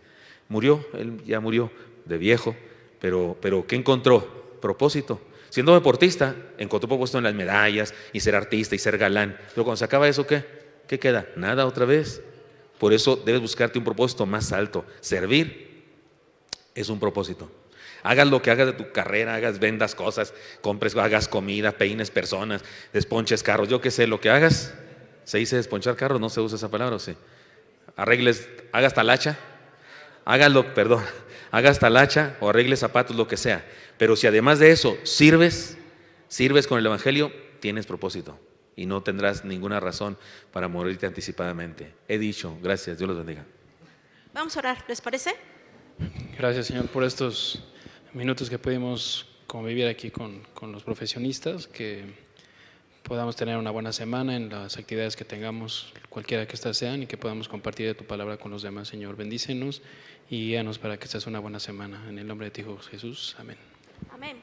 Murió, él ya murió de viejo, pero ¿qué encontró? Propósito. Siendo deportista, encontró propósito en las medallas y ser artista y ser galán. Pero cuando se acaba eso, ¿qué queda? Nada otra vez. Por eso debes buscarte un propósito más alto. Servir es un propósito. Hagas lo que hagas de tu carrera, vendas cosas, hagas comida, peines personas, desponches carros, yo qué sé, lo que hagas. ¿Se dice desponchar carros? No se usa esa palabra, ¿o sí? Hagas talacha. Hagas talacha o arregles zapatos, lo que sea. Pero si además de eso sirves con el Evangelio, tienes propósito y no tendrás ninguna razón para morirte anticipadamente. He dicho, gracias, Dios los bendiga. Vamos a orar, ¿les parece? Gracias, Señor, por estos minutos que pudimos convivir aquí con los profesionistas, que podamos tener una buena semana en las actividades que tengamos, cualquiera que estas sean, y que podamos compartir de tu palabra con los demás, Señor. Bendícenos y guíanos para que esta sea una buena semana. En el nombre de ti, Jesús. Amén. Amén.